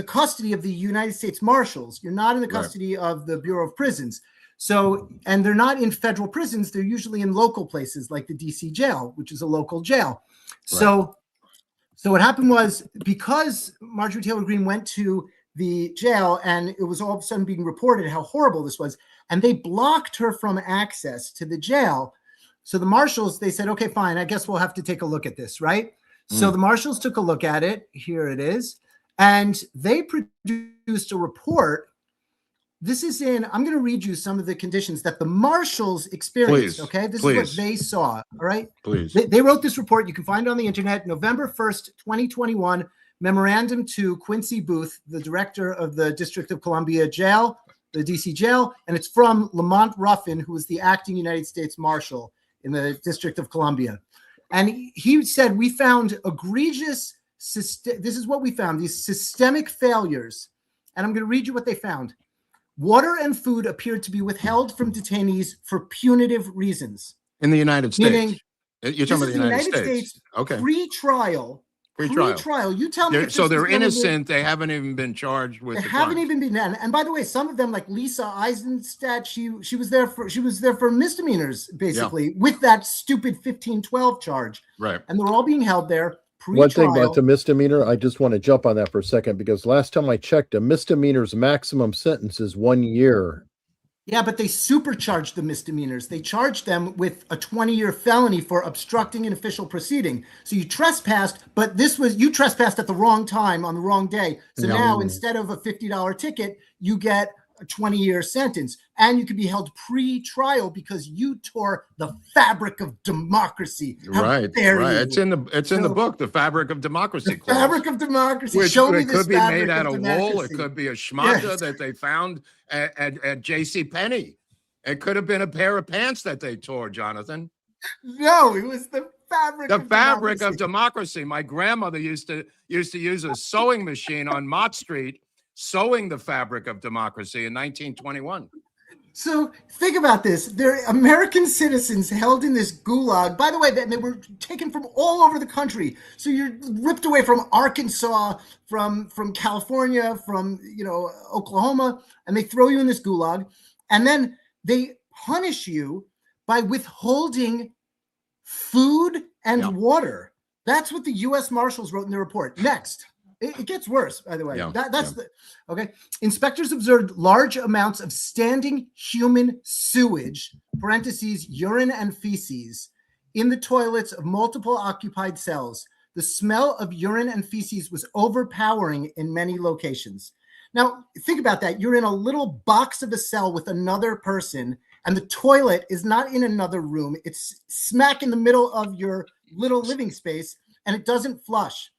custody of the United States Marshals. You're not in the custody of the Bureau of Prisons. So, and they're not in federal prisons. They're usually in local places like the DC jail, which is a local jail. Right. So what happened was, because Marjorie Taylor Greene went to the jail and it was all of a sudden being reported how horrible this was, and they blocked her from access to the jail. So the marshals, they said, okay, fine, I guess we'll have to take a look at this, right? So the marshals took a look at it. Here it is. And they produced a report. This is I'm going to read you some of the conditions that the marshals experienced. Please, okay. This please. is what they saw. All right. Please. They wrote this report. You can find it on the internet, November 1st, 2021, memorandum to Quincy Booth, the director of the District of Columbia jail, the DC jail. And it's from Lamont Ruffin, who was the acting United States Marshal in the District of Columbia. And he said, we found egregious, this is what we found, these systemic failures. And I'm going to read you what they found. Water and food appeared to be withheld from detainees for punitive reasons. In the United States. Meaning, you're talking about the United States. Okay. Pre-trial. You tell me. So they're innocent. They haven't even been charged with. They haven't even been done. And by the way, some of them, like Lisa Eisenstadt, she was there for misdemeanors, basically, with that stupid 1512 charge. Right. And they're all being held there. One thing about the misdemeanor, I just want to jump on that for a second, because last time I checked, a misdemeanor's maximum sentence is 1 year. Yeah, but they supercharged the misdemeanors. They charged them with a 20-year felony for obstructing an official proceeding. So you trespassed, but you trespassed at the wrong time on the wrong day. So now instead of a $50 ticket, you get a 20-year sentence. And you could be held pre-trial because you tore the fabric of democracy. Right. It's in the book, The Fabric of Democracy. The Fabric of Democracy. Which Show me it this could be made out of wool. It democracy. could be a schmata that they found at J.C. Penney. It could have been a pair of pants that they tore, Jonathan. No, it was the fabric. The fabric of democracy. My grandmother used to use a sewing machine on Mott Street, sewing the fabric of democracy in 1921. So think about this. They're American citizens held in this gulag. By the way, they were taken from all over the country. So you're ripped away from Arkansas, from California, from Oklahoma, and they throw you in this gulag. And then they punish you by withholding food and water. That's what the U.S. Marshals wrote in their report. Next. It gets worse, by the way. Okay. Inspectors observed large amounts of standing human sewage, parentheses, urine and feces, in the toilets of multiple occupied cells. The smell of urine and feces was overpowering in many locations. Now, think about that. You're in a little box of a cell with another person, and the toilet is not in another room. It's smack in the middle of your little living space, and it doesn't flush.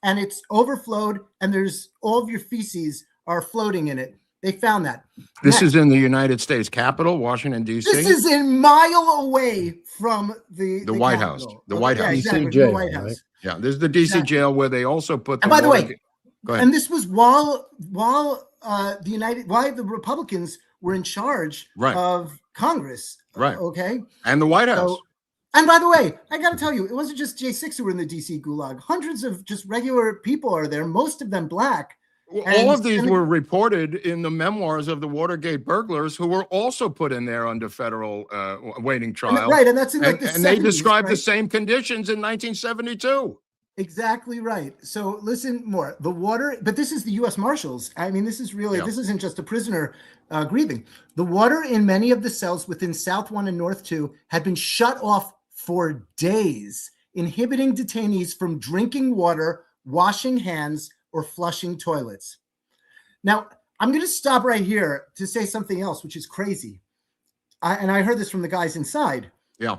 And it's overflowed, and there's all of your feces are floating in it. They found that. This is in the United States Capitol, Washington, D.C.? This is a mile away from the White House. The White House. Exactly, jail, the White House. Right? Yeah, this is the D.C. jail where they also put the And by the way, go ahead. and this was while the Republicans were in charge of Congress. Right. Okay. And the White House. And by the way, I got to tell you, it wasn't just J6 who were in the DC gulag. Hundreds of just regular people are there, most of them black. All of these were reported in the memoirs of the Watergate burglars, who were also put in there under federal waiting trial. Right, and that's in like the 70s, and they described the same conditions in 1972. Exactly right. So listen more. The water, but this is the U.S. Marshals. I mean, this is really, this isn't just a prisoner grieving. The water in many of the cells within South 1 and North 2 had been shut off for days, inhibiting detainees from drinking water, washing hands, or flushing toilets. Now, I'm going to stop right here to say something else, which is crazy. I heard this from the guys inside. Yeah.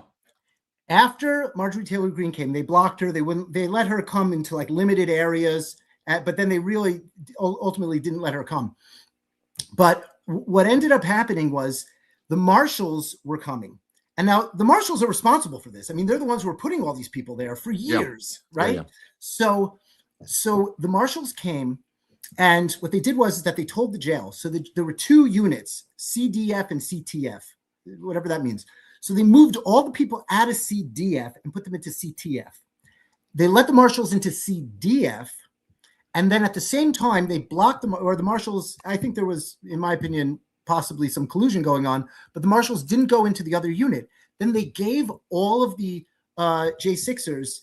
After Marjorie Taylor Greene came, they blocked her. They let her come into like limited areas, but then they really ultimately didn't let her come. But what ended up happening was the marshals were coming. And now the marshals are responsible for this. I mean, they're the ones who were putting all these people there for years, right? Yeah. So the marshals came, and what they did was that they told the jail. So there were two units, CDF and CTF, whatever that means. So they moved all the people out of CDF and put them into CTF. They let the marshals into CDF, and then at the same time, they blocked them, or the marshals, I think there was, in my opinion, possibly some collusion going on, but the marshals didn't go into the other unit. Then they gave all of the J6ers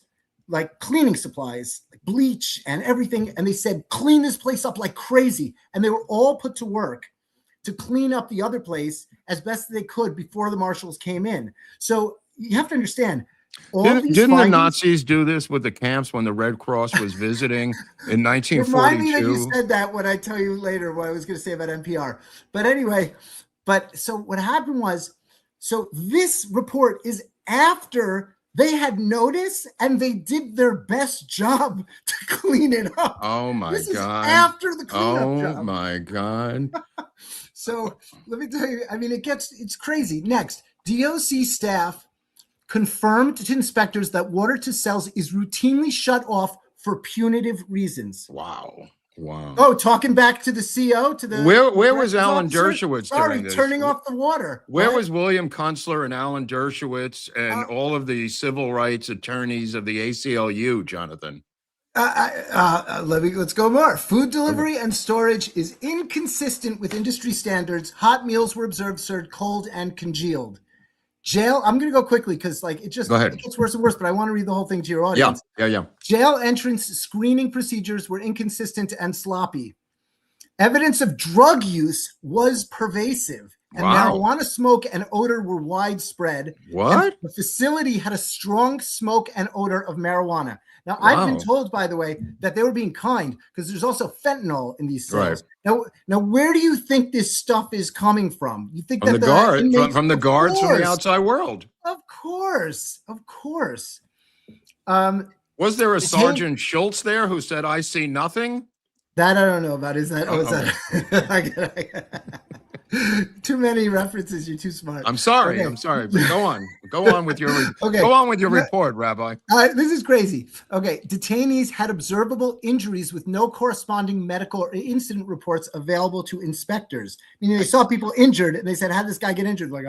like cleaning supplies, like bleach and everything, and they said, clean this place up like crazy. And they were all put to work to clean up the other place as best they could before the marshals came in. So you have to understand. Didn't the Nazis do this with the camps when the Red Cross was visiting in 1942? Remind me that you said that when I tell you later what I was going to say about NPR. But anyway, so what happened was, so this report is after they had notice and they did their best job to clean it up. Oh my this God. Is after the cleanup job. Oh my God. So let me tell you, I mean, it's crazy. Next, DOC staff confirmed to inspectors that water to cells is routinely shut off for punitive reasons. Wow. Wow. Oh, talking back to the CO, to the where was Alan Dershowitz during this? Turning off the water. Where was William Kunstler and Alan Dershowitz and all of the civil rights attorneys of the ACLU, Jonathan? Let's go more. Food delivery and storage is inconsistent with industry standards. Hot meals were observed served cold and congealed. Jail, I'm going to go quickly because it gets worse and worse, but I want to read the whole thing to your audience. Yeah. Jail entrance screening procedures were inconsistent and sloppy. Evidence of drug use was pervasive, and marijuana smoke and odor were widespread. What? The facility had a strong smoke and odor of marijuana. Now, I've been told, by the way, that they were being kind because there's also fentanyl in these cells. Right. Now, where do you think this stuff is coming from? You think from that the guards, from the guards from the outside world? Of course. Was there a Sergeant Schultz there who said, "I see nothing"? That I don't know about. Is that? Too many references. You're too smart. I'm sorry. But go on. Go on with your report, Rabbi. This is crazy. Okay, detainees had observable injuries with no corresponding medical or incident reports available to inspectors. Meaning they saw people injured and they said, "How did this guy get injured?" Like,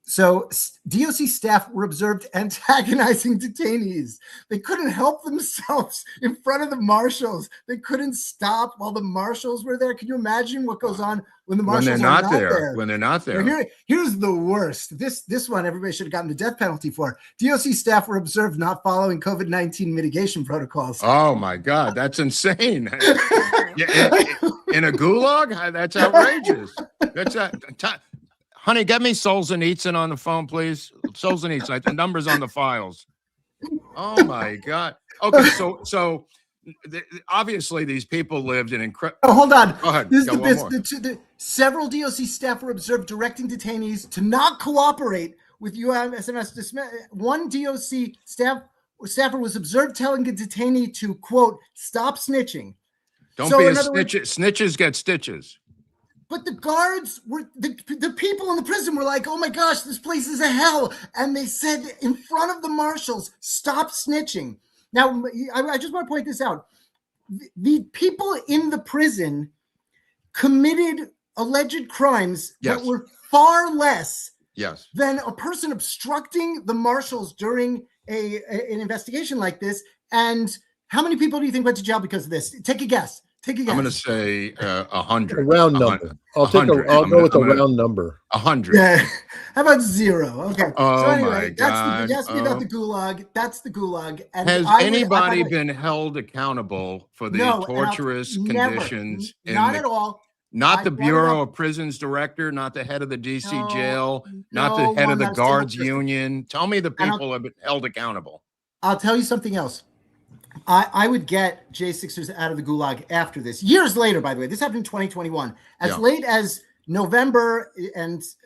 So DOC staff were observed antagonizing detainees. They couldn't help themselves in front of the marshals. They couldn't stop while the marshals were there. Can you imagine what goes on when the marshals are not there? When they're not there. Here's the worst. This one everybody should have gotten the death penalty for. DOC staff were observed not following COVID-19 mitigation protocols. Oh my God, that's insane. In a gulag? That's outrageous. Honey, get me Solzhenitsyn on the phone, please. Solzhenitsyn, the numbers on the files. Oh my God. Okay, so obviously these people lived in incredible. Oh, hold on. Go ahead. This is several DOC staff were observed directing detainees to not cooperate with UMSMS. One DOC staffer was observed telling a detainee to, quote, "stop snitching." Don't be a snitch. Snitches get stitches. But the guards were the people in the prison were like, "Oh my gosh, this place is a hell!" And they said in front of the marshals, "Stop snitching." Now, I just want to point this out: the people in the prison committed alleged crimes that were far less than a person obstructing the marshals during an investigation like this. And how many people do you think went to jail because of this? Take a guess. I'm going to say 100. A round number. I'll go with a round number. 100. Yeah. How about 0? Okay. Oh, so anyway, my God. You asked me about the gulag. That's the gulag. And has anybody been held accountable for the torturous conditions? Not at all. Not the Bureau of Prisons director, not the head of the DC jail, not the head of the guards union. Tell me the people have been held accountable. I'll tell you something else. I would get J6ers out of the gulag after this. Years later, by the way, this happened in 2021. As late as November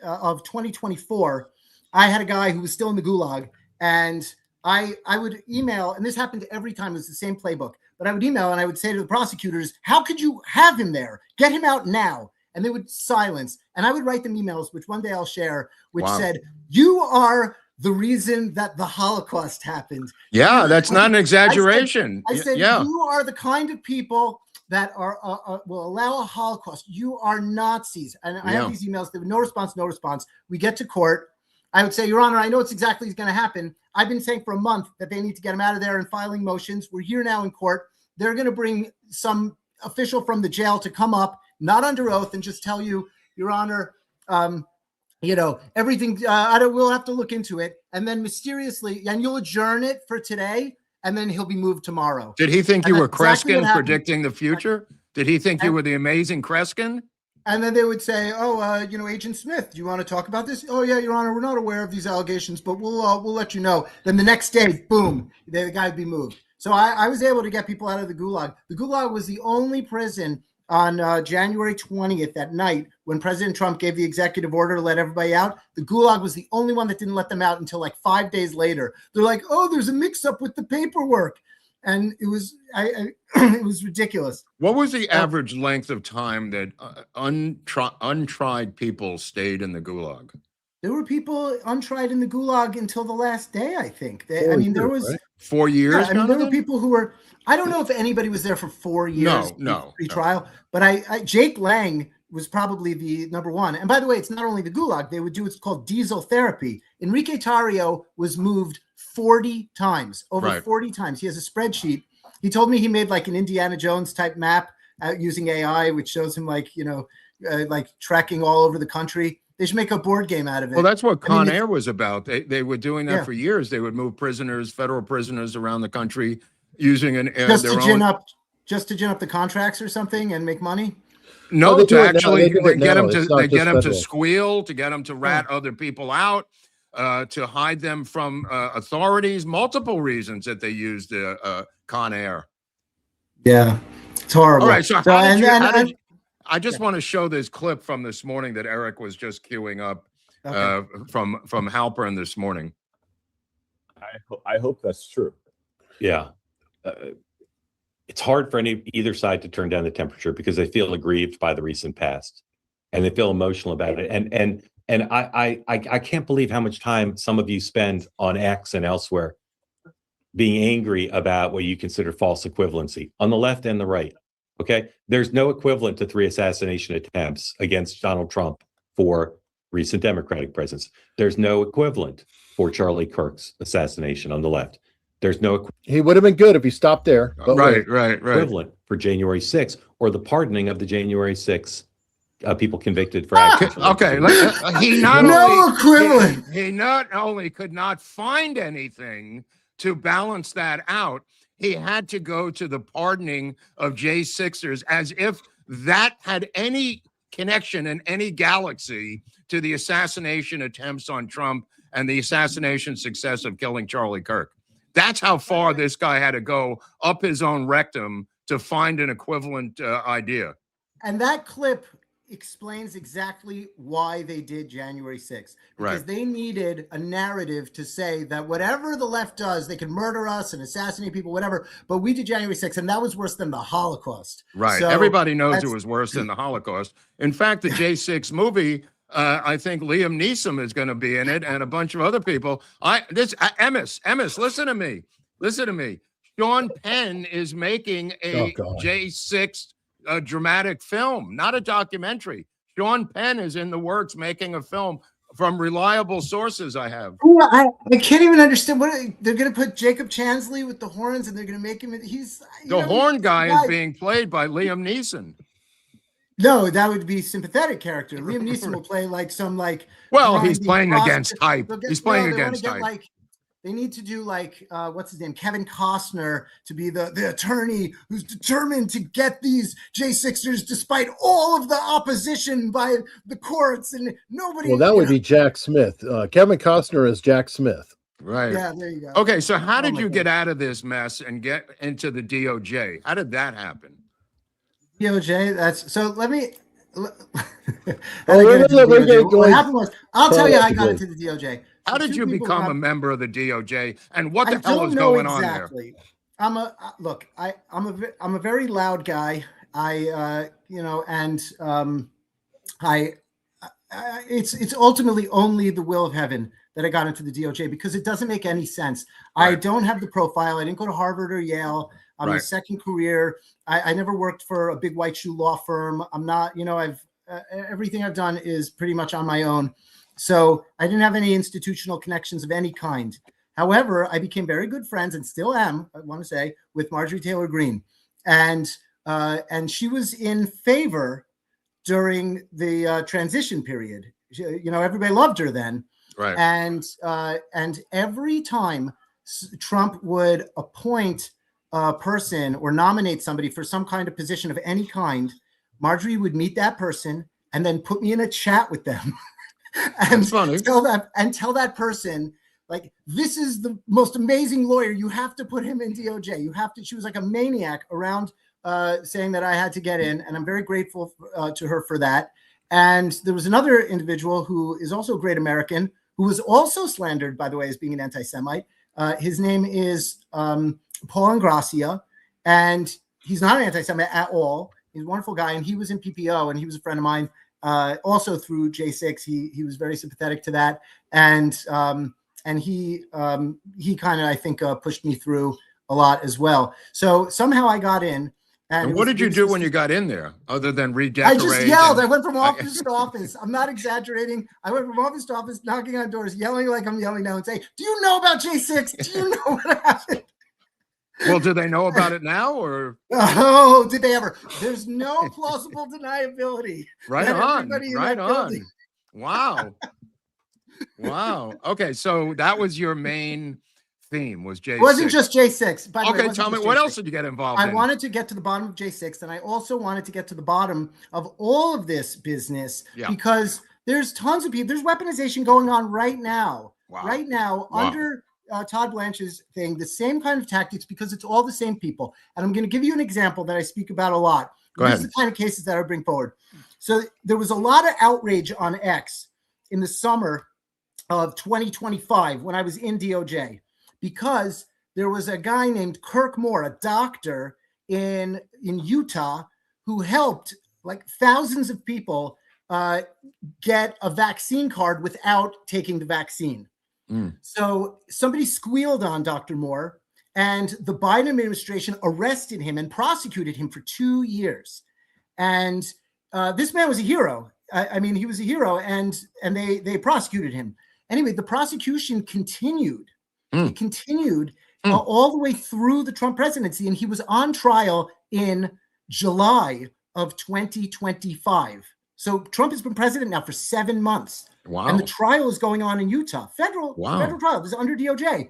of 2024, I had a guy who was still in the gulag, and I would email, and this happened every time. It was the same playbook, but I would email and I would say to the prosecutors, "How could you have him there? Get him out now." And they would silence. And I would write them emails, which one day I'll share, which said, "You are the reason that the Holocaust happened." Yeah, that's not an exaggeration. I said, "You are the kind of people that are will allow a Holocaust. You are Nazis." And I have these emails. There were no response. We get to court. I would say, "Your Honor, I know it's exactly going to happen. I've been saying for a month that they need to get him out of there and filing motions. We're here now in court. They're going to bring some official from the jail to come up, not under oath, and just tell you, Your Honor, everything, we'll have to look into it." And then mysteriously, and you'll adjourn it for today, and then he'll be moved tomorrow. Did he think you were Kreskin predicting the future? Did he think you were the amazing Kreskin? And then they would say, "Oh, Agent Smith, do you want to talk about this?" "Oh yeah, Your Honor, we're not aware of these allegations, but we'll let you know." Then the next day, boom, the guy would be moved. So I was able to get people out of the Gulag. The Gulag was the only prison on January 20th at night when President Trump gave the executive order to let everybody out. The Gulag was the only one that didn't let them out until like 5 days later. They're like, "Oh, there's a mix-up with the paperwork," and it was it was ridiculous. What was the average length of time that untried people stayed in the Gulag? There were people untried in the Gulag until the last day, I think. There was right? 4 years. Yeah, there were people who were. I don't know if anybody was there for 4 years. No. Pre-trial, but Jake Lang was probably the number one. And by the way, it's not only the Gulag; they would do what's called diesel therapy. Enrique Tarrio was moved 40 times, over 40 times. He has a spreadsheet. He told me he made like an Indiana Jones type map using AI, which shows him like tracking all over the country. They should make a board game out of it. Well, that's what Con Air was about. They were doing that for years. They would move federal prisoners around the country using just to gin up the contracts or something and make money. No, they to actually get them to to squeal, to get them to rat other people out, to hide them from authorities. Multiple reasons that they used Con Air. Yeah, it's horrible. All right, so I just want to show this clip from this morning that Eric was just queuing up from Halpern this morning. I hope that's true. Yeah. It's hard for either side to turn down the temperature because they feel aggrieved by the recent past and they feel emotional about it. And I can't believe how much time some of you spend on X and elsewhere being angry about what you consider false equivalency on the left and the right. Okay. There's no equivalent to 3 assassination attempts against Donald Trump for recent Democratic presidents. There's no equivalent for Charlie Kirk's assassination on the left. There's no. He would have been good if he stopped there. Right. Equivalent for January 6th or the pardoning of the January 6th people convicted for actions. Okay. He not only could not find anything to balance that out, he had to go to the pardoning of J6ers as if that had any connection in any galaxy to the assassination attempts on Trump and the assassination success of killing Charlie Kirk. That's how far this guy had to go up his own rectum to find an equivalent idea. And that clip explains exactly why they did January 6th. Because they needed a narrative to say that whatever the left does, they can murder us and assassinate people, whatever. But we did January 6th, and that was worse than the Holocaust. Right. So everybody knows it was worse than the Holocaust. In fact, the J6 movie, I think Liam Neeson is going to be in it and a bunch of other people. Emmis, listen to me. Sean Penn is making a J6 dramatic film, not a documentary. Sean Penn is in the works making a film from reliable sources I have. I can't even understand what they're going to put Jacob Chansley with the horns and they're going to make him. The horn guy is being played by Liam Neeson. No, that would be sympathetic character. Liam Neeson will play like some like. Well, he's playing against type. He's playing against type. They need to do like what's his name, Kevin Costner, to be the attorney who's determined to get these J6ers despite all of the opposition by the courts and nobody. Well, that would be Jack Smith. Kevin Costner is Jack Smith. Right. Yeah, there you go. Okay, so how did you get out of this mess and get into the DOJ? How did that happen? DOJ. That's so. Let me. What happened was, I'll tell you how I got into the DOJ. How did you become a member of the DOJ, and what the hell is going on there? I'm a very loud guy. It's ultimately only the will of heaven that I got into the DOJ because it doesn't make any sense. Right. I don't have the profile. I didn't go to Harvard or Yale. I'm a second career. I never worked for a big white shoe law firm. I'm not, everything I've done is pretty much on my own. So I didn't have any institutional connections of any kind. However, I became very good friends and still am, I want to say, with Marjorie Taylor Greene. And she was in favor during the transition period. Everybody loved her then. Right. And every time Trump would appoint a person or nominate somebody for some kind of position of any kind, Marjorie would meet that person and then put me in a chat with them That's funny. tell that person, like, this is the most amazing lawyer. You have to put him in DOJ. You have to. She was like a maniac around saying that I had to get in, and I'm very grateful to her for that. And there was another individual who is also a great American who was also slandered, by the way, as being an anti-Semite. His name is Paul Ingracia, and he's not an anti-Semite at all. He's a wonderful guy, and he was in PPO, and he was a friend of mine also through J6. He was very sympathetic to that, and he kind of, I think, pushed me through a lot as well. So somehow I got in. And what did you do when you got in there, other than redecorate? I just yelled. I went from office to office. I'm not exaggerating. I went from office to office, knocking on doors, yelling like I'm yelling now, and saying, "Do you know about J6? Do you know what happened?" Well, do they know about it now, or? Oh, did they ever? There's no plausible deniability. Right on. Right on. Wow. Wow. Okay, so that was your main theme, was J6. It wasn't just J6. By the way, Okay, tell me, what else did you get involved in? I wanted to get to the bottom of J6, and I also wanted to get to the bottom of all of this business because there's tons of people. There's weaponization going on right now. Wow. Right now, under Todd Blanche's thing, the same kind of tactics, because it's all the same people. And I'm going to give you an example that I speak about a lot. Go ahead. These are the kind of cases that I bring forward. So there was a lot of outrage on X in the summer of 2025 when I was in DOJ, because there was a guy named Kirk Moore, a doctor in Utah, who helped like thousands of people get a vaccine card without taking the vaccine. So somebody squealed on Dr. Moore, and the Biden administration arrested him and prosecuted him for 2 years. And this man was a hero. I mean, he was a hero, and they prosecuted him. Anyway, the prosecution continued. It continued all the way through the Trump presidency, and he was on trial in July of 2025. So Trump has been president now for 7 months. Wow. And the trial is going on in Utah. Federal trial. This is under DOJ.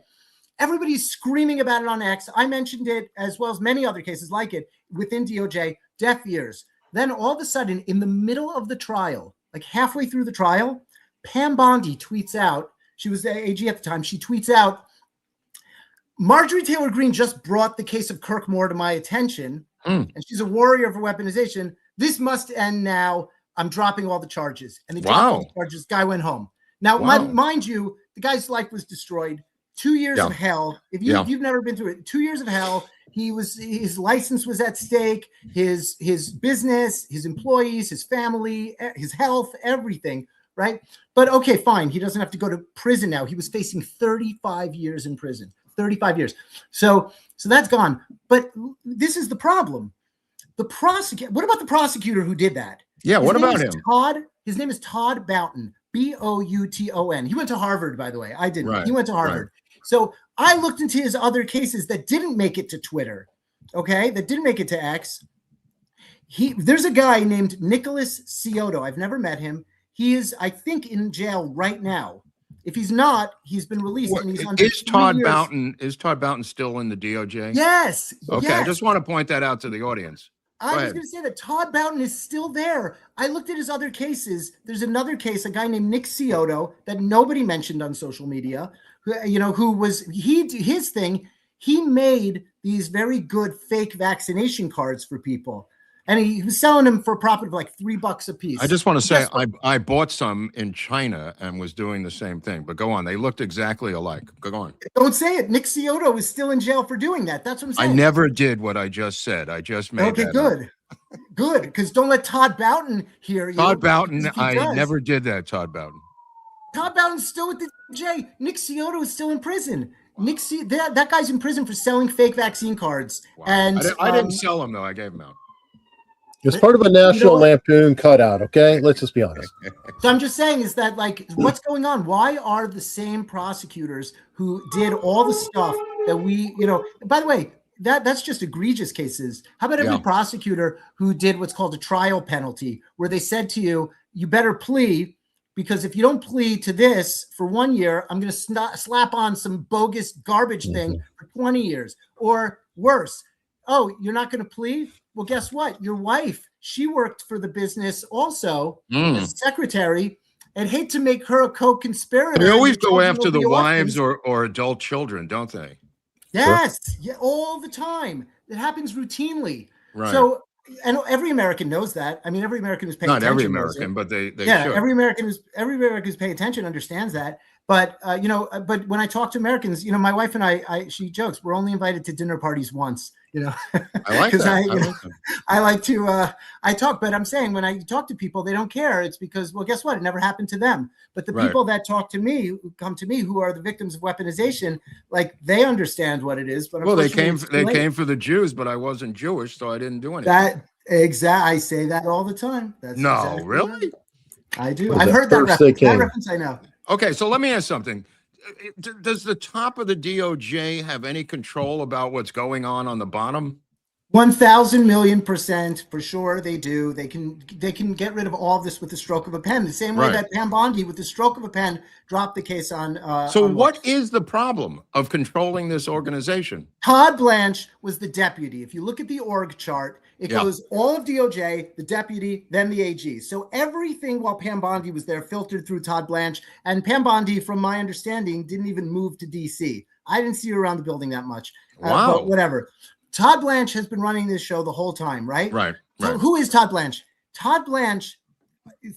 Everybody's screaming about it on X. I mentioned it, as well as many other cases like it within DOJ, deaf ears. Then all of a sudden, in the middle of the trial, like halfway through the trial, Pam Bondi tweets out, she was the AG at the time, she tweets out, "Marjorie Taylor Greene just brought the case of Kirk Moore to my attention, and she's a warrior for weaponization. This must end now. I'm dropping all the charges." And they dropped all the charges. Guy went home. Now, mind you, the guy's life was destroyed. 2 years of hell. If you've never been through it, 2 years of hell. His license was at stake, his business, his employees, his family, his health, everything, right? But okay, fine. He doesn't have to go to prison now. He was facing 35 years in prison. 35 years. So that's gone. But this is the problem. What about the prosecutor who did that? Yeah, what about him? His name is Todd Boughton, Bouton. He went to Harvard, by the way. I didn't. Right, He went to Harvard. Right. So I looked into his other cases that didn't make it to Twitter, okay, that didn't make it to X. There's a guy named Nicholas Cioto. I've never met him. He is, I think, in jail right now. If he's not, he's been released. And he's under Is Todd Boughton still in the DOJ? Yes. Okay, yes. I just want to point that out to the audience. I was going to say that Todd Boughton is still there. I looked at his other cases. There's another case, a guy named Nick Cioto that nobody mentioned on social media, his thing, he made these very good fake vaccination cards for people. And he was selling them for a profit of like $3 a piece. I just want to say I bought some in China and was doing the same thing. But go on. They looked exactly alike. Go on. Don't say it. Nick Cioto is still in jail for doing that. That's what I'm saying. I never did what I just said. I just made that good. Up. Good. Because don't let Todd Boughton hear you. Todd Boughton, I never did that, Todd Boughton. Todd Boughton's still with the DOJ. Nick Cioto is still in prison. That guy's in prison for selling fake vaccine cards. Wow. And I didn't sell them, though. I gave them out. It's part of a National Lampoon cutout, okay? Let's just be honest. So I'm just saying is that, like, what's going on? Why are the same prosecutors who did all the stuff that we, by the way, that's just egregious cases. How about every prosecutor who did what's called a trial penalty, where they said to you, you better plea, because if you don't plead to this for 1 year, I'm going to slap on some bogus garbage thing for 20 years. Or worse, oh, you're not going to plead? Well, guess what? Your wife she worked for the business also as secretary. I'd hate to make her a co-conspirator. They always and go children after will the be wives orphans. or adult children, don't they? Yes, yeah, all the time. It happens routinely. Right. So, and every American knows that. I mean, every American who's paying Not attention every knows American, it. but they Yeah, should. every American who's paying attention understands that. But but when I talk to Americans, my wife and I she jokes, we're only invited to dinner parties once. I like that. I like to I talk, but I'm saying when I talk to people, they don't care. It's because, well, guess what? It never happened to them. But the people that talk to me, who come to me, who are the victims of weaponization, like they understand what it is. But well, they came for the Jews, but I wasn't Jewish, so I didn't do anything. I say that all the time. That's no, exactly really? Right. I do. Well, I've heard that reference. That reference I know. Okay, so let me ask something. Does the top of the DOJ have any control about what's going on the bottom? 1,000,000,000% for sure they do. They can get rid of all of this with the stroke of a pen. The same way that Pam Bondi, with the stroke of a pen, dropped the case on. So what is the problem of controlling this organization? Todd Blanche was the deputy. If you look at the org chart, it goes all of DOJ, the deputy, then the AG. So everything while Pam Bondi was there filtered through Todd Blanche. And Pam Bondi, from my understanding, didn't even move to DC. I didn't see her around the building that much. Wow. But whatever. Todd Blanche has been running this show the whole time, right? Right. So who is Todd Blanche? Todd Blanche,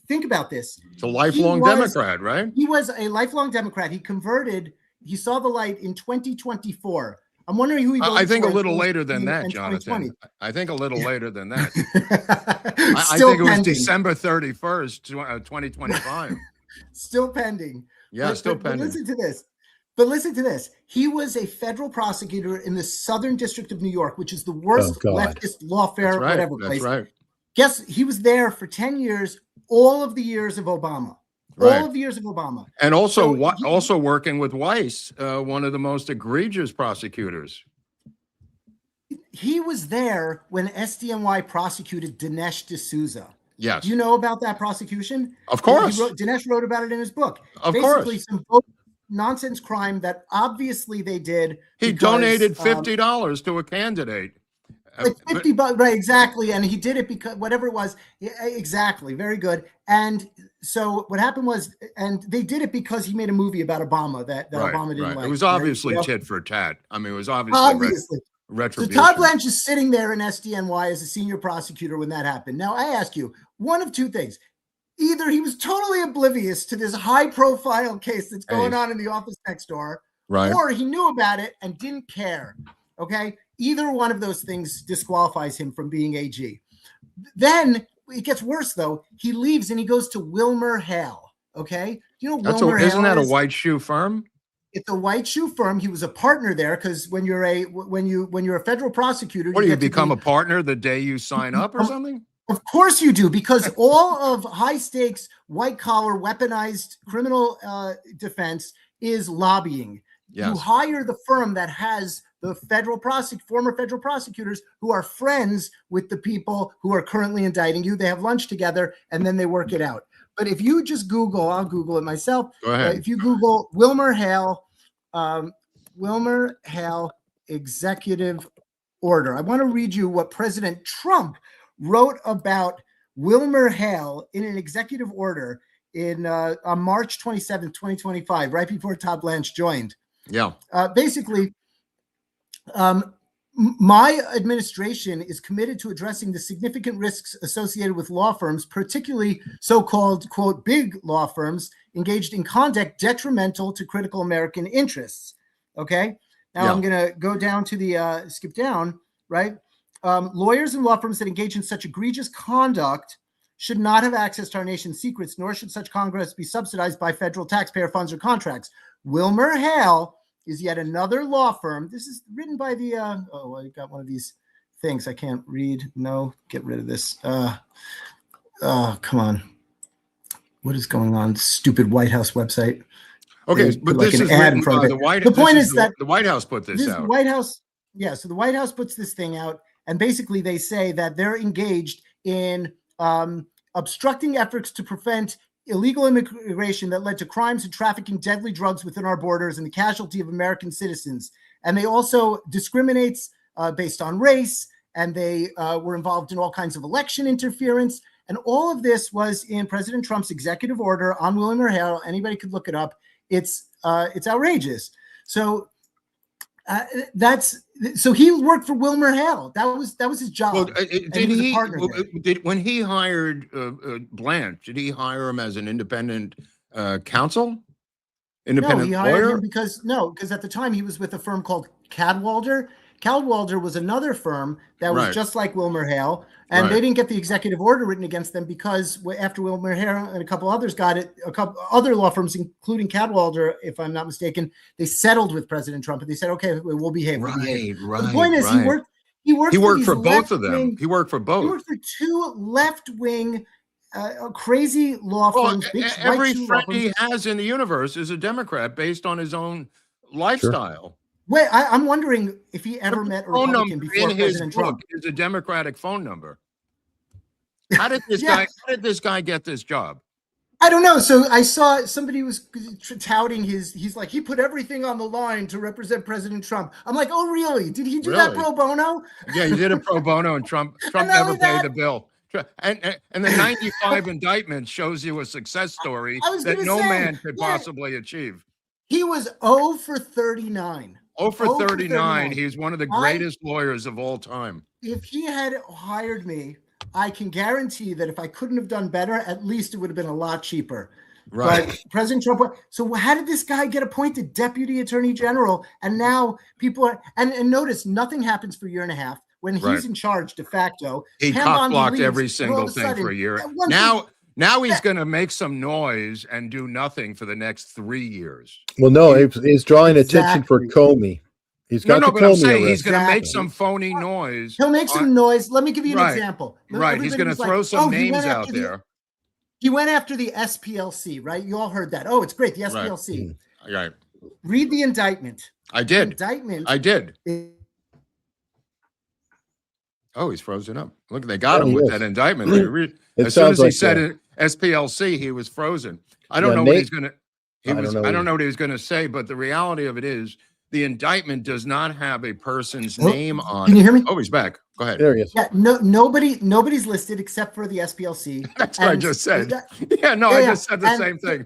think about this. It's a lifelong Democrat, right? He was a lifelong Democrat. He converted, he saw the light in 2024. I'm wondering who he voted for. I think a little later than that, Jonathan. I think a little later than that. I think it was December 31st, 2025. Still pending. Yeah, still pending. But listen to this. He was a federal prosecutor in the Southern District of New York, which is the worst leftist lawfare, whatever place. That's right. Guess he was there for 10 years, all of the years of Obama. Right. All of the years of Obama. And also, also working with Weiss, one of the most egregious prosecutors. He was there when SDNY prosecuted Dinesh D'Souza. Yes. Do you know about that prosecution? Of course. Dinesh wrote about it in his book. Of Basically, course. some nonsense crime that obviously they did. He donated $50 to a candidate. Like $50, right? Exactly, and he did it because whatever it was, exactly, very good. And so what happened was, and they did it because he made a movie about Obama that Obama didn't like. It was obviously tit for tat. I mean, it was obviously retribution. So Todd Blanche is sitting there in SDNY as a senior prosecutor when that happened. Now I ask you, one of two things: either he was totally oblivious to this high-profile case that's going on in the office next door, or he knew about it and didn't care. Okay. Either one of those things disqualifies him from being AG. Then it gets worse, though. He leaves and he goes to Wilmer Hale. Okay, you know Wilmer Hale isn't that a white shoe firm? It's a white shoe firm. He was a partner there because when you're a federal prosecutor, what do you become a partner the day you sign up or something? Of course you do, because all of high stakes, white collar, weaponized criminal defense is lobbying. Yes. You hire the firm that has the former federal prosecutors who are friends with the people who are currently indicting you. They have lunch together and then they work it out. But if you just Google, I'll Google it myself. Go ahead. If you Google Wilmer Hale executive order, I want to read you what President Trump wrote about Wilmer Hale in an executive order on March 27th, 2025, right before Todd Blanche joined. Yeah. Basically, my administration is committed to addressing the significant risks associated with law firms, particularly so-called, quote, big law firms engaged in conduct detrimental to critical American interests. Okay. Now I'm going to go down to the skip down, right? Lawyers and law firms that engage in such egregious conduct should not have access to our nation's secrets, nor should such conduct be subsidized by federal taxpayer funds or contracts. Wilmer Hale is yet another law firm. This is written by the, I got one of these things I can't read. No, get rid of this. Come on. What is going on? Stupid White House website. Okay, but like this an is ad in front of it. the White. The point is that the White House put this out. The White House, so the White House puts this thing out, and basically they say that they're engaged in obstructing efforts to prevent illegal immigration that led to crimes and trafficking deadly drugs within our borders and the casualty of American citizens. And they also discriminates based on race and they were involved in all kinds of election interference. And all of this was in President Trump's executive order on Wilmer Hale. Anybody could look it up. It's outrageous. So so he worked for Wilmer Hale. That was his job. Well, when he hired Blanche, did he hire him as an independent counsel? Independent no, he hired lawyer? him because at the time he was with a firm called Cadwalder. Cadwalder was another firm that was just like Wilmer Hale, and they didn't get the executive order written against them because after Wilmer Hale and a couple others got it, a couple other law firms, including Cadwalder, if I'm not mistaken, they settled with President Trump and they said, "Okay, we'll behave." We'll behave. The point is, he worked for both of them. He worked for both. He worked for two left-wing, crazy law firms. Every friend he has in the universe is a Democrat based on his own lifestyle. Sure. Wait, I'm wondering if he ever met a Republican before President Trump. Is a Democratic phone number. How did this guy? How did this guy get this job? I don't know. So I saw somebody was touting he's like, he put everything on the line to represent President Trump. I'm like, oh really? Did he do that pro bono? Yeah, he did it pro bono, and Trump never paid the bill. And the 95 indictment shows you a success story that no man could possibly achieve. He was 0 for 39. 0 for 39. He's one of the greatest lawyers of all time. If he had hired me, I can guarantee that if I couldn't have done better, at least it would have been a lot cheaper. Right. But President Trump. So how did this guy get appointed deputy attorney general? And now people are, and notice nothing happens for a year and a half. When he's in charge de facto, he cock-blocked every single thing for a year. Now he's going to make some noise and do nothing for the next 3 years. Well, no, he's drawing attention for Comey. He's got but I'm saying he's going to make some phony noise. He'll make some noise. Let me give you an example. He's going to throw some names out there. He went after the SPLC, right? You all heard that. Oh, it's great. The SPLC. Right. Read the indictment. I did. Indictment. I did. Oh, he's frozen up. Look, they got him with that indictment. As soon as he said it, SPLC, he was frozen. I don't know what he's going to. I don't know what he was going to say, but the reality of it is, the indictment does not have a person's name on it. Can you hear me? Oh, he's back. Go ahead. There he is. Yeah, nobody's listed except for the SPLC. That's what I just said. I just said the same thing.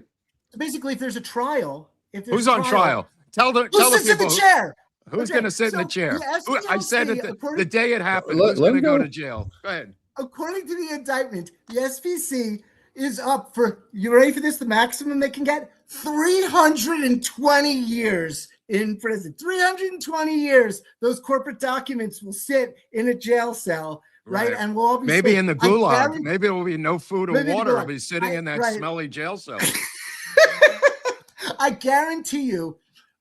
So basically, if there's a trial, who's on trial? Tell the sits in the chair. Who's going to sit in the chair? I said it the day it happened. Who's going to go to jail? Go ahead. According to the indictment, the SPC is up for, you ready for this? The maximum they can get? 320 years in prison. 320 years. Those corporate documents will sit in a jail cell, right? And we'll all be maybe in the gulag. Maybe it will be no food or water. It'll be sitting in that smelly jail cell. I guarantee you,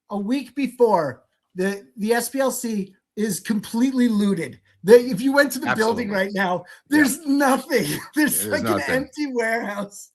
a week before, the SPLC is completely looted. If you went to the building right now, there's nothing. There's like an empty warehouse.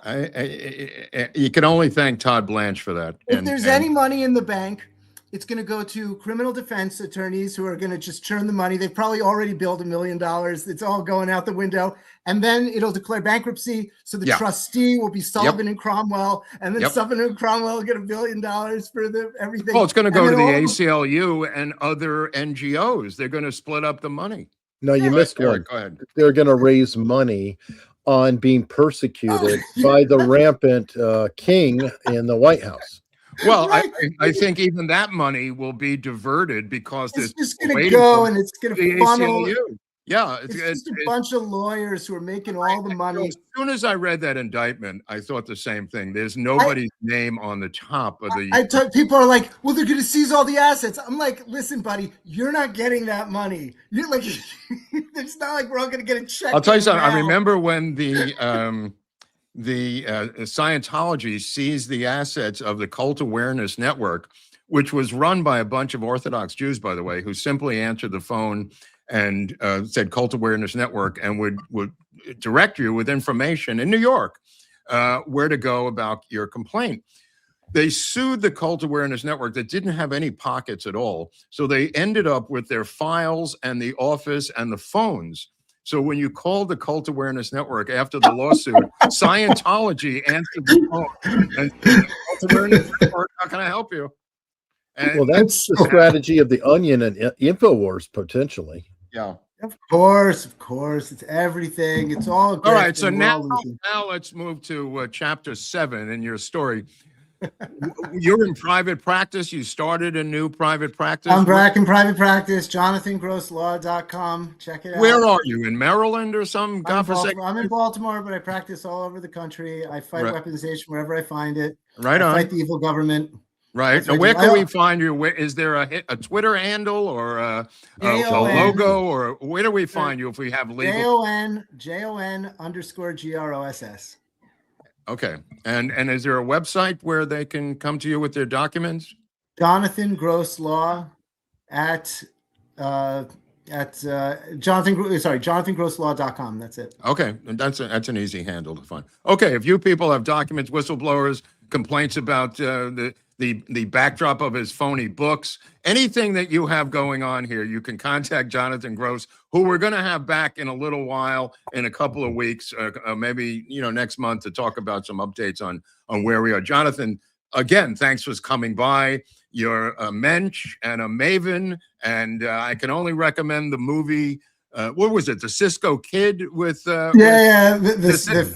You can only thank Todd Blanche for that. If there's any money in the bank, it's going to go to criminal defense attorneys who are going to just churn the money. They've probably already billed $1 million. It's all going out the window. And then it'll declare bankruptcy. So the trustee will be Sullivan and Cromwell. And then Sullivan and Cromwell will get $1 billion for everything. Well, it's going to go to the ACLU and other NGOs. They're going to split up the money. No, you missed one. Go ahead. They're going to raise money on being persecuted by the rampant king in the White House. Well, I think even that money will be diverted because it's just going to go and it's going to funnel. ACLU. Yeah, it's just a bunch of lawyers who are making all the money. As soon as I read that indictment, I thought the same thing. There's nobody's name on the top of the. People are like, "Well, they're going to seize all the assets." I'm like, "Listen, buddy, you're not getting that money. You're like, it's not like we're all going to get a check." I'll tell you something. I remember when the Scientology seized the assets of the Cult Awareness Network, which was run by a bunch of Orthodox Jews, by the way, who simply answered the phone and said Cult Awareness Network and would direct you with information in New York where to go about your complaint. They sued the Cult Awareness Network that didn't have any pockets at all. So they ended up with their files and the office and the phones. So when you called the Cult Awareness Network after the lawsuit, Scientology answered the phone and said, Cult Awareness Network, how can I help you? And well, that's the strategy of the Onion and InfoWars, potentially. Yeah. Of course. It's everything. It's all All right. grift So and we're now, all losing. now let's move to chapter 7 in your story. You're in private practice. You started a new private practice. I'm back in private practice, jonathangrosslaw.com. Check it out. Where are you? In Maryland or something? I'm in Baltimore, but I practice all over the country. I fight Right. weaponization wherever I find it. Right I on. fight the evil government. Right. That's Now, what I where do. can we find you? Is there a Twitter handle or a logo, or where do we find you if we have legal? JON_GROSS. Okay. And is there a website where they can come to you with their documents? Jonathan Grosslaw at jonathangrosslaw.com. That's it. Okay, and that's an easy handle to find. Okay, if you people have documents, whistleblowers, complaints about the backdrop of his phony books, anything that you have going on here, you can contact Jonathan Gross, who we're going to have back in a little while, in a couple of weeks, maybe next month, to talk about some updates on where we are. Jonathan, again, thanks for coming by. You're a mensch and a maven, and I can only recommend the movie. What was it? The Cisco Kid with the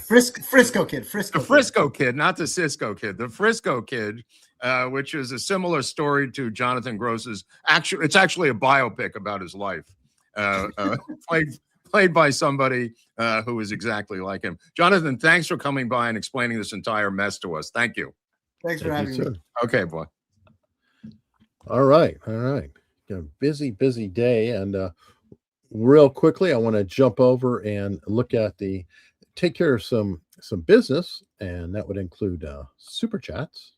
Frisco Kid. The Frisco Kid, not the Cisco Kid. The Frisco Kid, which is a similar story to Jonathan Gross's. It's actually a biopic about his life, played by somebody who is exactly like him. Jonathan, thanks for coming by and explaining this entire mess to us. Thank you. Thanks for having me. Okay, boy. All right. Got a busy day, and real quickly, I want to jump over and look at take care of some business, and that would include super chats.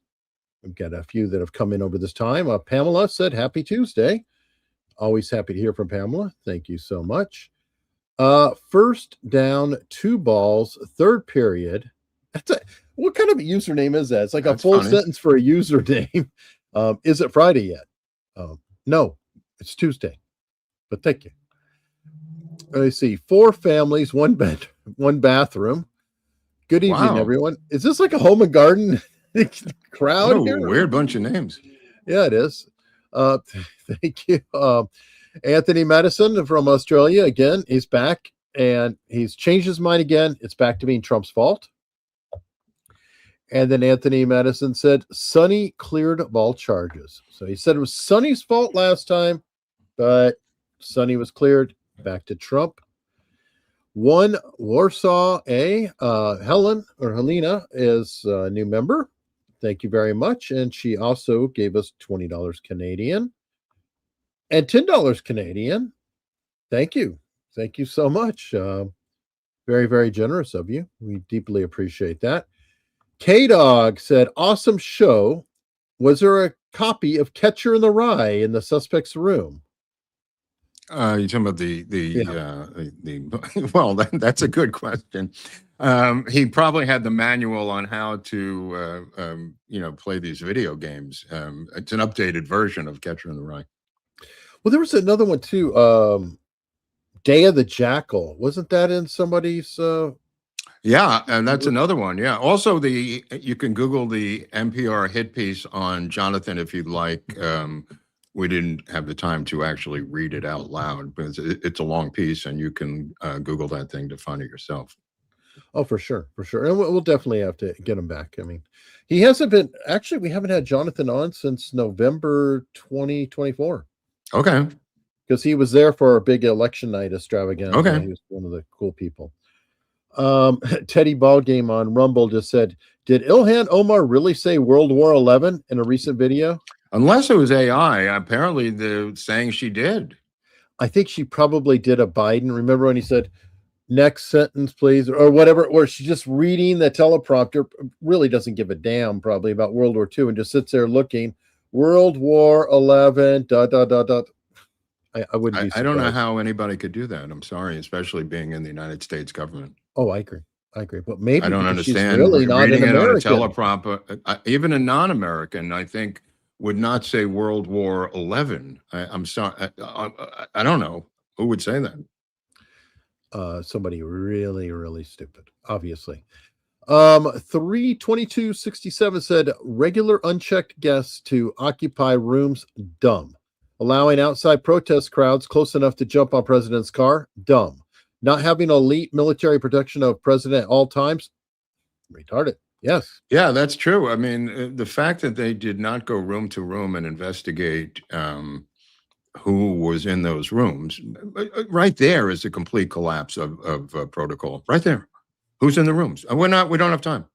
We've got a few that have come in over this time. Pamela said, "Happy Tuesday." Always happy to hear from Pamela. Thank you so much. First down, 2 balls, third period. What kind of a username is that? It's like a full funny sentence for a username. Is it Friday yet? No, it's Tuesday. But thank you. Let's see. 4 families, 1 bed, 1 bathroom. Good evening, everyone. Is this like a home and garden crowd here? Weird bunch of names. Yeah, it is. Thank you. Anthony Madison from Australia. Again, he's back, and he's changed his mind again. It's back to being Trump's fault. And then Anthony Madison said, Sonny cleared of all charges. So he said it was Sonny's fault last time, but Sonny was cleared. Back to Trump. 1 Warsaw A. Helena is a new member. Thank you very much. And she also gave us $20 Canadian and $10 Canadian. Thank you. Thank you so much. Very, very generous of you. We deeply appreciate that. K-Dog said, awesome show. Was there a copy of Catcher in the Rye in the suspect's room? You're talking about well, that's a good question. He probably had the manual on how to, play these video games. It's an updated version of Catcher in the Rye. Well, there was another one too. Day of the Jackal. Wasn't that in somebody's? Yeah, and that's another one. Yeah. Also, you can Google the NPR hit piece on Jonathan if you'd like. We didn't have the time to actually read it out loud, but it's a long piece, and you can Google that thing to find it yourself. Oh, for sure. And we'll definitely have to get him back. I mean, he hasn't been. Actually, we haven't had Jonathan on since November 2024. Okay. Because he was there for our big election night extravaganza. Okay. He was one of the cool people. Teddy Ballgame on Rumble just said, did Ilhan Omar really say World War XI in a recent video? Unless it was AI, apparently they're saying she did. I think she probably did a Biden. Remember when he said, next sentence, please, or whatever, or she's just reading the teleprompter, really doesn't give a damn probably about World War II and just sits there looking, World War XI, ... I wouldn't be surprised. I don't know how anybody could do that. I'm sorry, especially being in the United States government. Oh, I agree. But maybe I don't understand. She's really not reading an it on a American. teleprompter. Even a non-American, I think, would not say World War XI. I'm sorry. I don't know who would say that. Somebody really, really stupid, obviously. 32267 said regular unchecked guests to occupy rooms dumb. Allowing outside protest crowds close enough to jump on president's car, dumb. Not having elite military protection of president at all times, retarded. Yes. Yeah, that's true. I mean, the fact that they did not go room to room and investigate who was in those rooms, right there is a complete collapse of protocol. Right there. Who's in the rooms? We don't have time.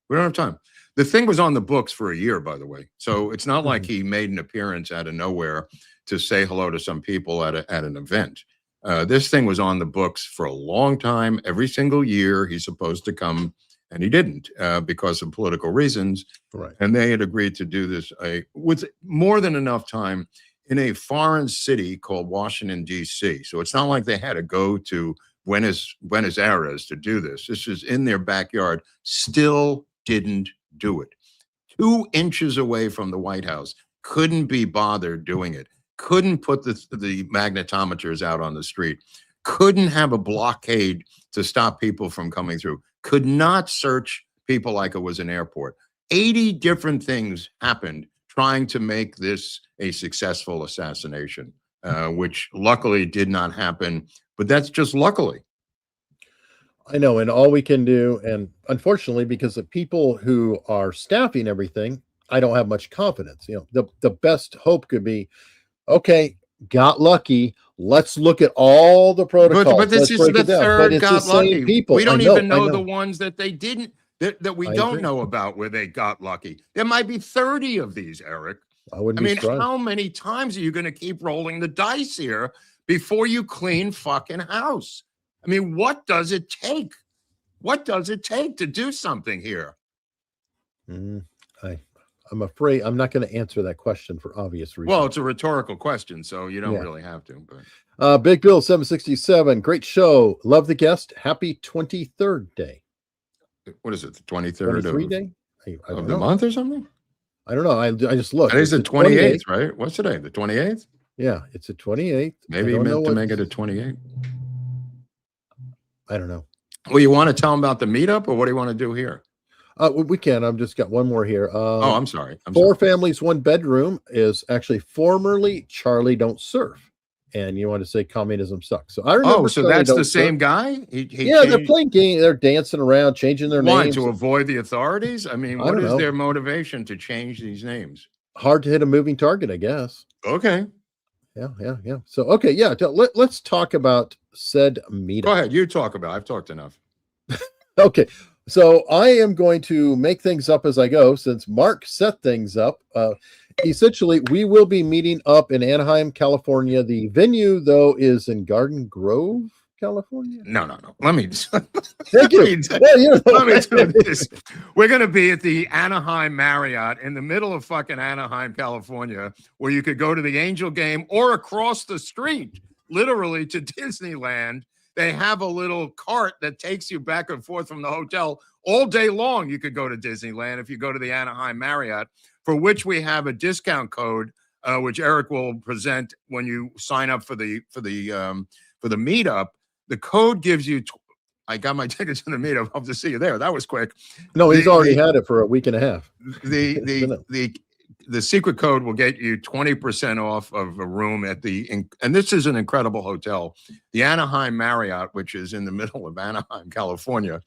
We don't have time. The thing was on the books for a year, by the way. So it's not like he made an appearance out of nowhere to say hello to some people at an event. This thing was on the books for a long time. Every single year he's supposed to come, and he didn't because of political reasons. Right. And they had agreed to do this with more than enough time in a foreign city called Washington, D.C. So it's not like they had to go to Buenos Aires to do this. This is in their backyard. Still didn't do it. 2 inches away from the White House. Couldn't be bothered doing it. Couldn't put the magnetometers out on the street. Couldn't have a blockade to stop people from coming through. Could not search people like it was an airport. 80 different things happened trying to make this a successful assassination, which luckily did not happen. But that's just luckily. I know, and all we can do, and unfortunately, because of people who are staffing everything, I don't have much confidence. You know, the best hope could be, okay, got lucky. Let's look at all the protocols. But this is the third got lucky. People. We don't even know the ones that they didn't, that we don't know about where they got lucky. There might be 30 of these, Eric. I mean, how many times are you going to keep rolling the dice here before you clean fucking house? I mean, what does it take? What does it take to do something here? I'm afraid I'm not going to answer that question for obvious reasons. Well, it's a rhetorical question, so you don't really have to. But. Big Bill 767, great show. Love the guest. Happy 23rd day. What is it? The 23rd day? of the month or something? I don't know. I just looked. Today's the 28th, right? What's today? The 28th? Yeah, it's the 28th. Maybe you meant to make it a 28th. I don't know. Well, you want to tell them about the meetup, or what do you want to do here? We can. I've just got one more here. I'm sorry. Four families, one bedroom is actually formerly Charlie Don't Surf. And you want to say communism sucks. So I remember. Oh, so Charlie that's the same guy? Yeah, they're playing games. They're dancing around, changing their names. To avoid the authorities? I mean, what is their motivation to change these names? Hard to hit a moving target, I guess. Okay. Yeah. So, okay, yeah. Let's talk about said meetup. Go ahead. You talk about it. I've talked enough. Okay. So I am going to make things up as I go since Mark set things up. Essentially, we will be meeting up in Anaheim, California. The venue, though, is in Garden Grove, California. No. Let me. Thank you. Let me do this. We're going to be at the Anaheim Marriott in the middle of fucking Anaheim, California, where you could go to the Angel game or across the street, literally to Disneyland. They have a little cart that takes you back and forth from the hotel all day long. You could go to Disneyland if you go to the Anaheim Marriott, for which we have a discount code, which Eric will present when you sign up for the meetup. The code gives you. I got my tickets to the meetup. Hope to see you there. That was quick. No, he's already had it for a week and a half. The secret code will get you 20% off of a room at and this is an incredible hotel, the Anaheim Marriott, which is in the middle of Anaheim, California,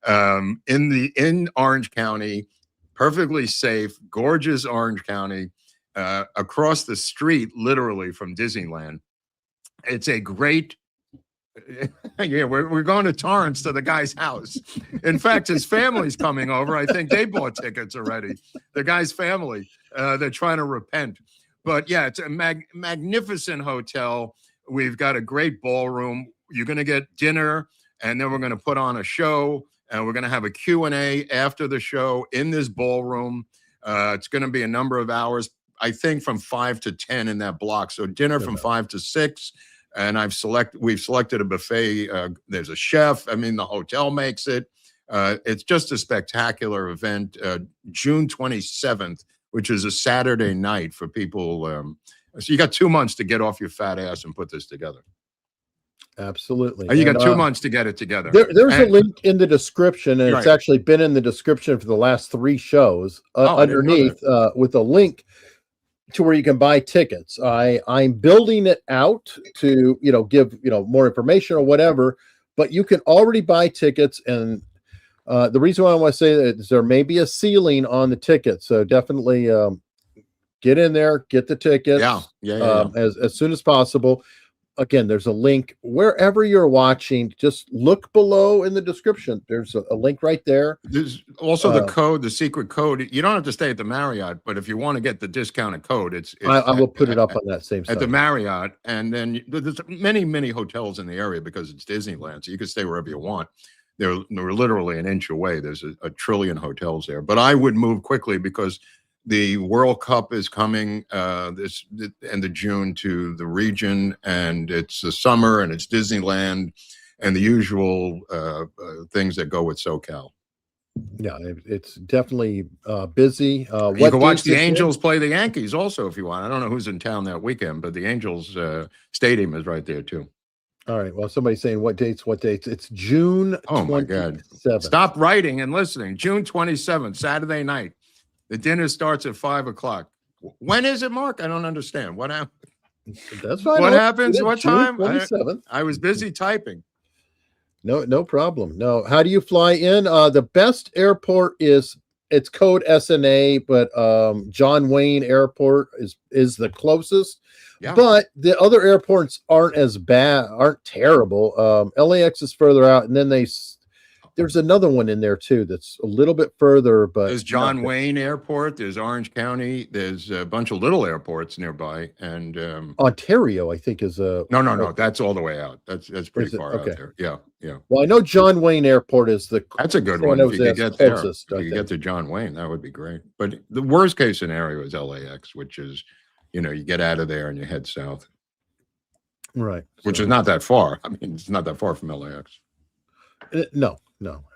in Orange County, perfectly safe, gorgeous Orange County, across the street, literally from Disneyland. It's a great. Yeah, we're going to Torrance to the guy's house. In fact, his family's coming over. I think they bought tickets already. The guy's family, they're trying to repent. But yeah, it's a magnificent hotel. We've got a great ballroom. You're going to get dinner, and then we're going to put on a show, and we're going to have a Q&A after the show in this ballroom. It's going to be a number of hours, I think from 5 to 10 in that block. So dinner from 5 to 6. And we've selected a buffet. There's a chef. I mean, the hotel makes it. It's just a spectacular event. June 27th, which is a Saturday night for people. So you got 2 months to get off your fat ass and put this together. Absolutely. You got 2 months to get it together. There's a link in the description, and it's actually been in the description for the last 3 shows underneath with a link. to where you can buy tickets. I'm building it out to, give, more information or whatever, but you can already buy tickets. And the reason why I want to say that is there may be a ceiling on the tickets. So definitely get in there, get the tickets as soon as possible. Again, there's a link wherever you're watching. Just look below in the description. There's a link right there. There's also the code, the secret code. You don't have to stay at the Marriott, but if you want to get the discounted code, I will put it up on that same site. At the Marriott. And then there's many hotels in the area because it's Disneyland. So you can stay wherever you want. They're literally an inch away. There's a trillion hotels there. But I would move quickly because the World Cup is coming this end of June to the region, and it's the summer, and it's Disneyland, and the usual things that go with SoCal. Yeah, it's definitely busy. You can watch the Angels play the Yankees also if you want. I don't know who's in town that weekend, but the Angels stadium is right there too. All right. Well, somebody's saying what dates? It's June. Oh my God! Stop writing and listening. June 27th, Saturday night. The dinner starts at 5:00. When is it, Mark? I don't understand. What happened? That's fine. What happens? What time? 27th. I was busy typing. No problem. No. How do you fly in? The best airport it's code SNA, but John Wayne Airport is the closest. Yeah. But the other airports aren't terrible. LAX is further out, and then there's another one in there too that's a little bit further, but there's John Wayne Airport, there's Orange County, there's a bunch of little airports nearby, and Ontario, I think, is a no, that's all the way out. That's pretty far out there. Yeah. Well, I know John Wayne Airport is that's a good one. If you could get there, if you get to John Wayne, that would be great. But the worst case scenario is LAX, which is, you get out of there and you head south, right? Which is not that far. I mean, it's not that far from LAX. No.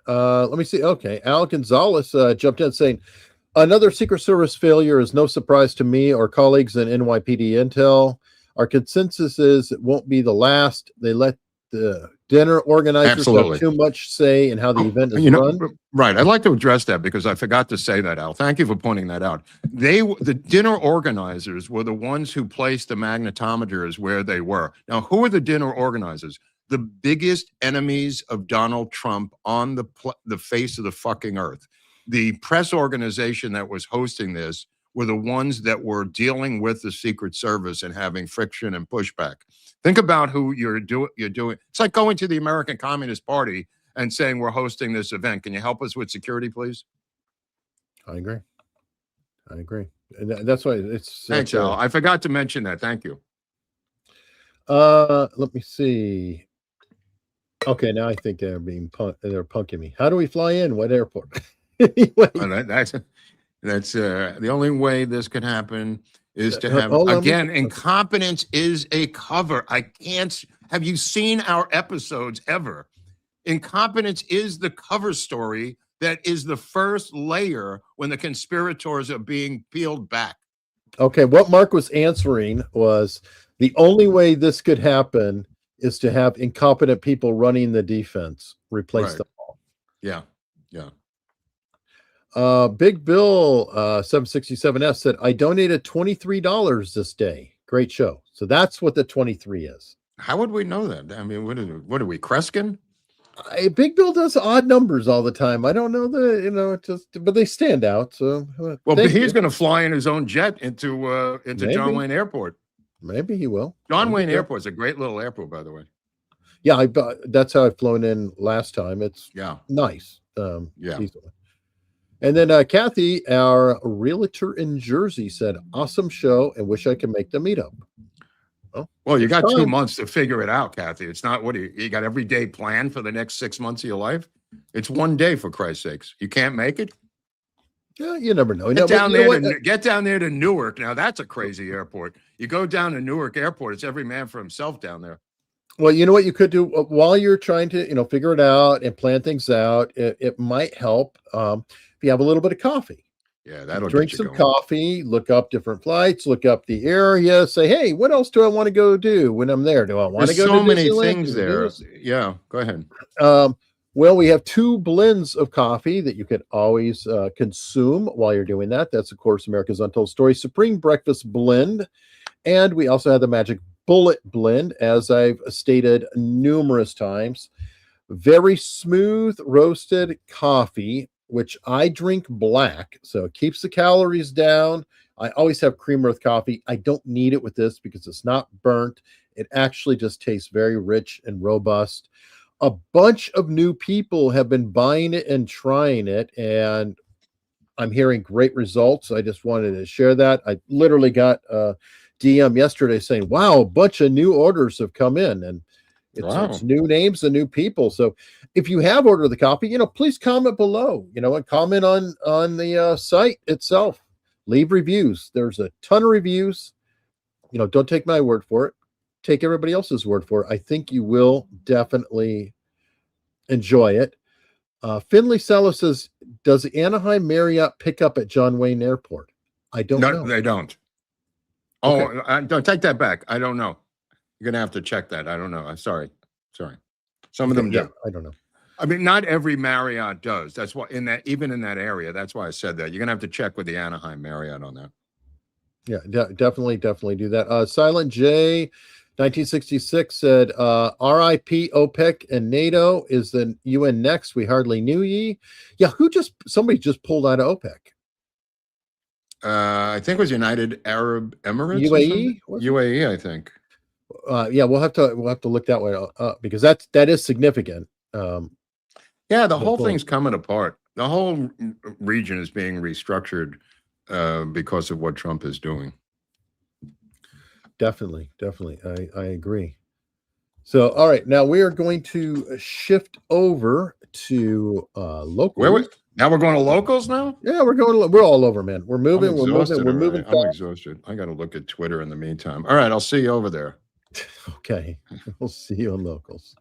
Let me see. Okay. Al Gonzalez jumped in saying, another Secret Service failure is no surprise to me or colleagues in NYPD Intel. Our consensus is it won't be the last. They let the dinner organizers have too much say in how the event is run. Right. I'd like to address that because I forgot to say that, Al. Thank you for pointing that out. The dinner organizers were the ones who placed the magnetometers where they were. Now, who are the dinner organizers? The biggest enemies of Donald Trump on the face of the fucking earth. The press organization that was hosting this were the ones that were dealing with the Secret Service and having friction and pushback. Think about who you're doing. It's like going to the American Communist Party and saying, we're hosting this event. Can you help us with security, please? I agree. And that's why it's... Thanks, Al. I forgot to mention that. Thank you. Let me see. Okay, now I think they're they're punking me. How do we fly in? What airport? Anyway. That's the only way this could happen is to have incompetence is a cover. I can't. Have you seen our episodes ever? Incompetence is the cover story that is the first layer when the conspirators are being peeled back. Okay, what Mark was answering was the only way this could happen is to have incompetent people running the defense replace them all. Yeah. Big Bill 767S said, I donated $23 this day. Great show. So that's what the 23 is. How would we know that? I mean, what are we, Kreskin? Big Bill does odd numbers all the time. I don't know but they stand out. So but he's going to fly in his own jet into John Wayne Airport. Maybe he will. John Wayne Airport is a great little airport, by the way. Yeah, that's how I've flown in last time. It's nice. Easily. And then Kathy, our realtor in Jersey, said, awesome show and wish I could make the meetup. Well, you got 2 months to figure it out, Kathy. It's not you got every day planned for the next 6 months of your life. It's one day, for Christ's sakes. You can't make it? Yeah, you never know. Get down there to Newark. Now, that's a crazy airport. You go down to Newark Airport, it's every man for himself down there. Well, you know what you could do while you're trying to, figure it out and plan things out. It might help if you have a little bit of coffee. Yeah, that'll drink some coffee, look up different flights, look up the area, say, hey, what else do I want to go do when I'm there? Do I want to go to so many things there? Yeah, go ahead. Well, we have 2 blends of coffee that you can always consume while you're doing that. That's, of course, America's Untold Story Supreme Breakfast Blend. And we also have the Magic Bullet Blend, as I've stated numerous times. Very smooth roasted coffee, which I drink black, so it keeps the calories down. I always have cream earth coffee. I don't need it with this because it's not burnt. It actually just tastes very rich and robust. A bunch of new people have been buying it and trying it, and I'm hearing great results. I just wanted to share that. I literally got a DM yesterday saying, wow, a bunch of new orders have come in, and it's new names and new people. So if you have ordered the coffee, please comment below, and comment on the site itself. Leave reviews. There's a ton of reviews. Don't take my word for it. Take everybody else's word for it. I think you will definitely enjoy it. Finley Sello says, does Anaheim Marriott pick up at John Wayne Airport? I don't know. They don't. Okay. Oh, don't take that back. I don't know. You're going to have to check that. I don't know. I'm sorry. Some of them do. Yeah, I don't know. I mean, not every Marriott does. That's why even in that area, that's why I said that. You're going to have to check with the Anaheim Marriott on that. Yeah, definitely do that. Silent J 1966 said, RIP OPEC and NATO. Is the UN next? We hardly knew ye. Yeah, somebody just pulled out of OPEC. I think it was United Arab Emirates. UAE? UAE, I think. Yeah, we'll have to look that way up because that is significant. Yeah, the whole thing's coming apart. The whole region is being restructured because of what Trump is doing. Definitely. I agree. So, all right, now we are going to shift over to locals. Now we're going to locals now? Yeah, we're all over, man. We're moving. We're moving. I'm exhausted. I got to look at Twitter in the meantime. All right, I'll see you over there. Okay, we'll see you on locals.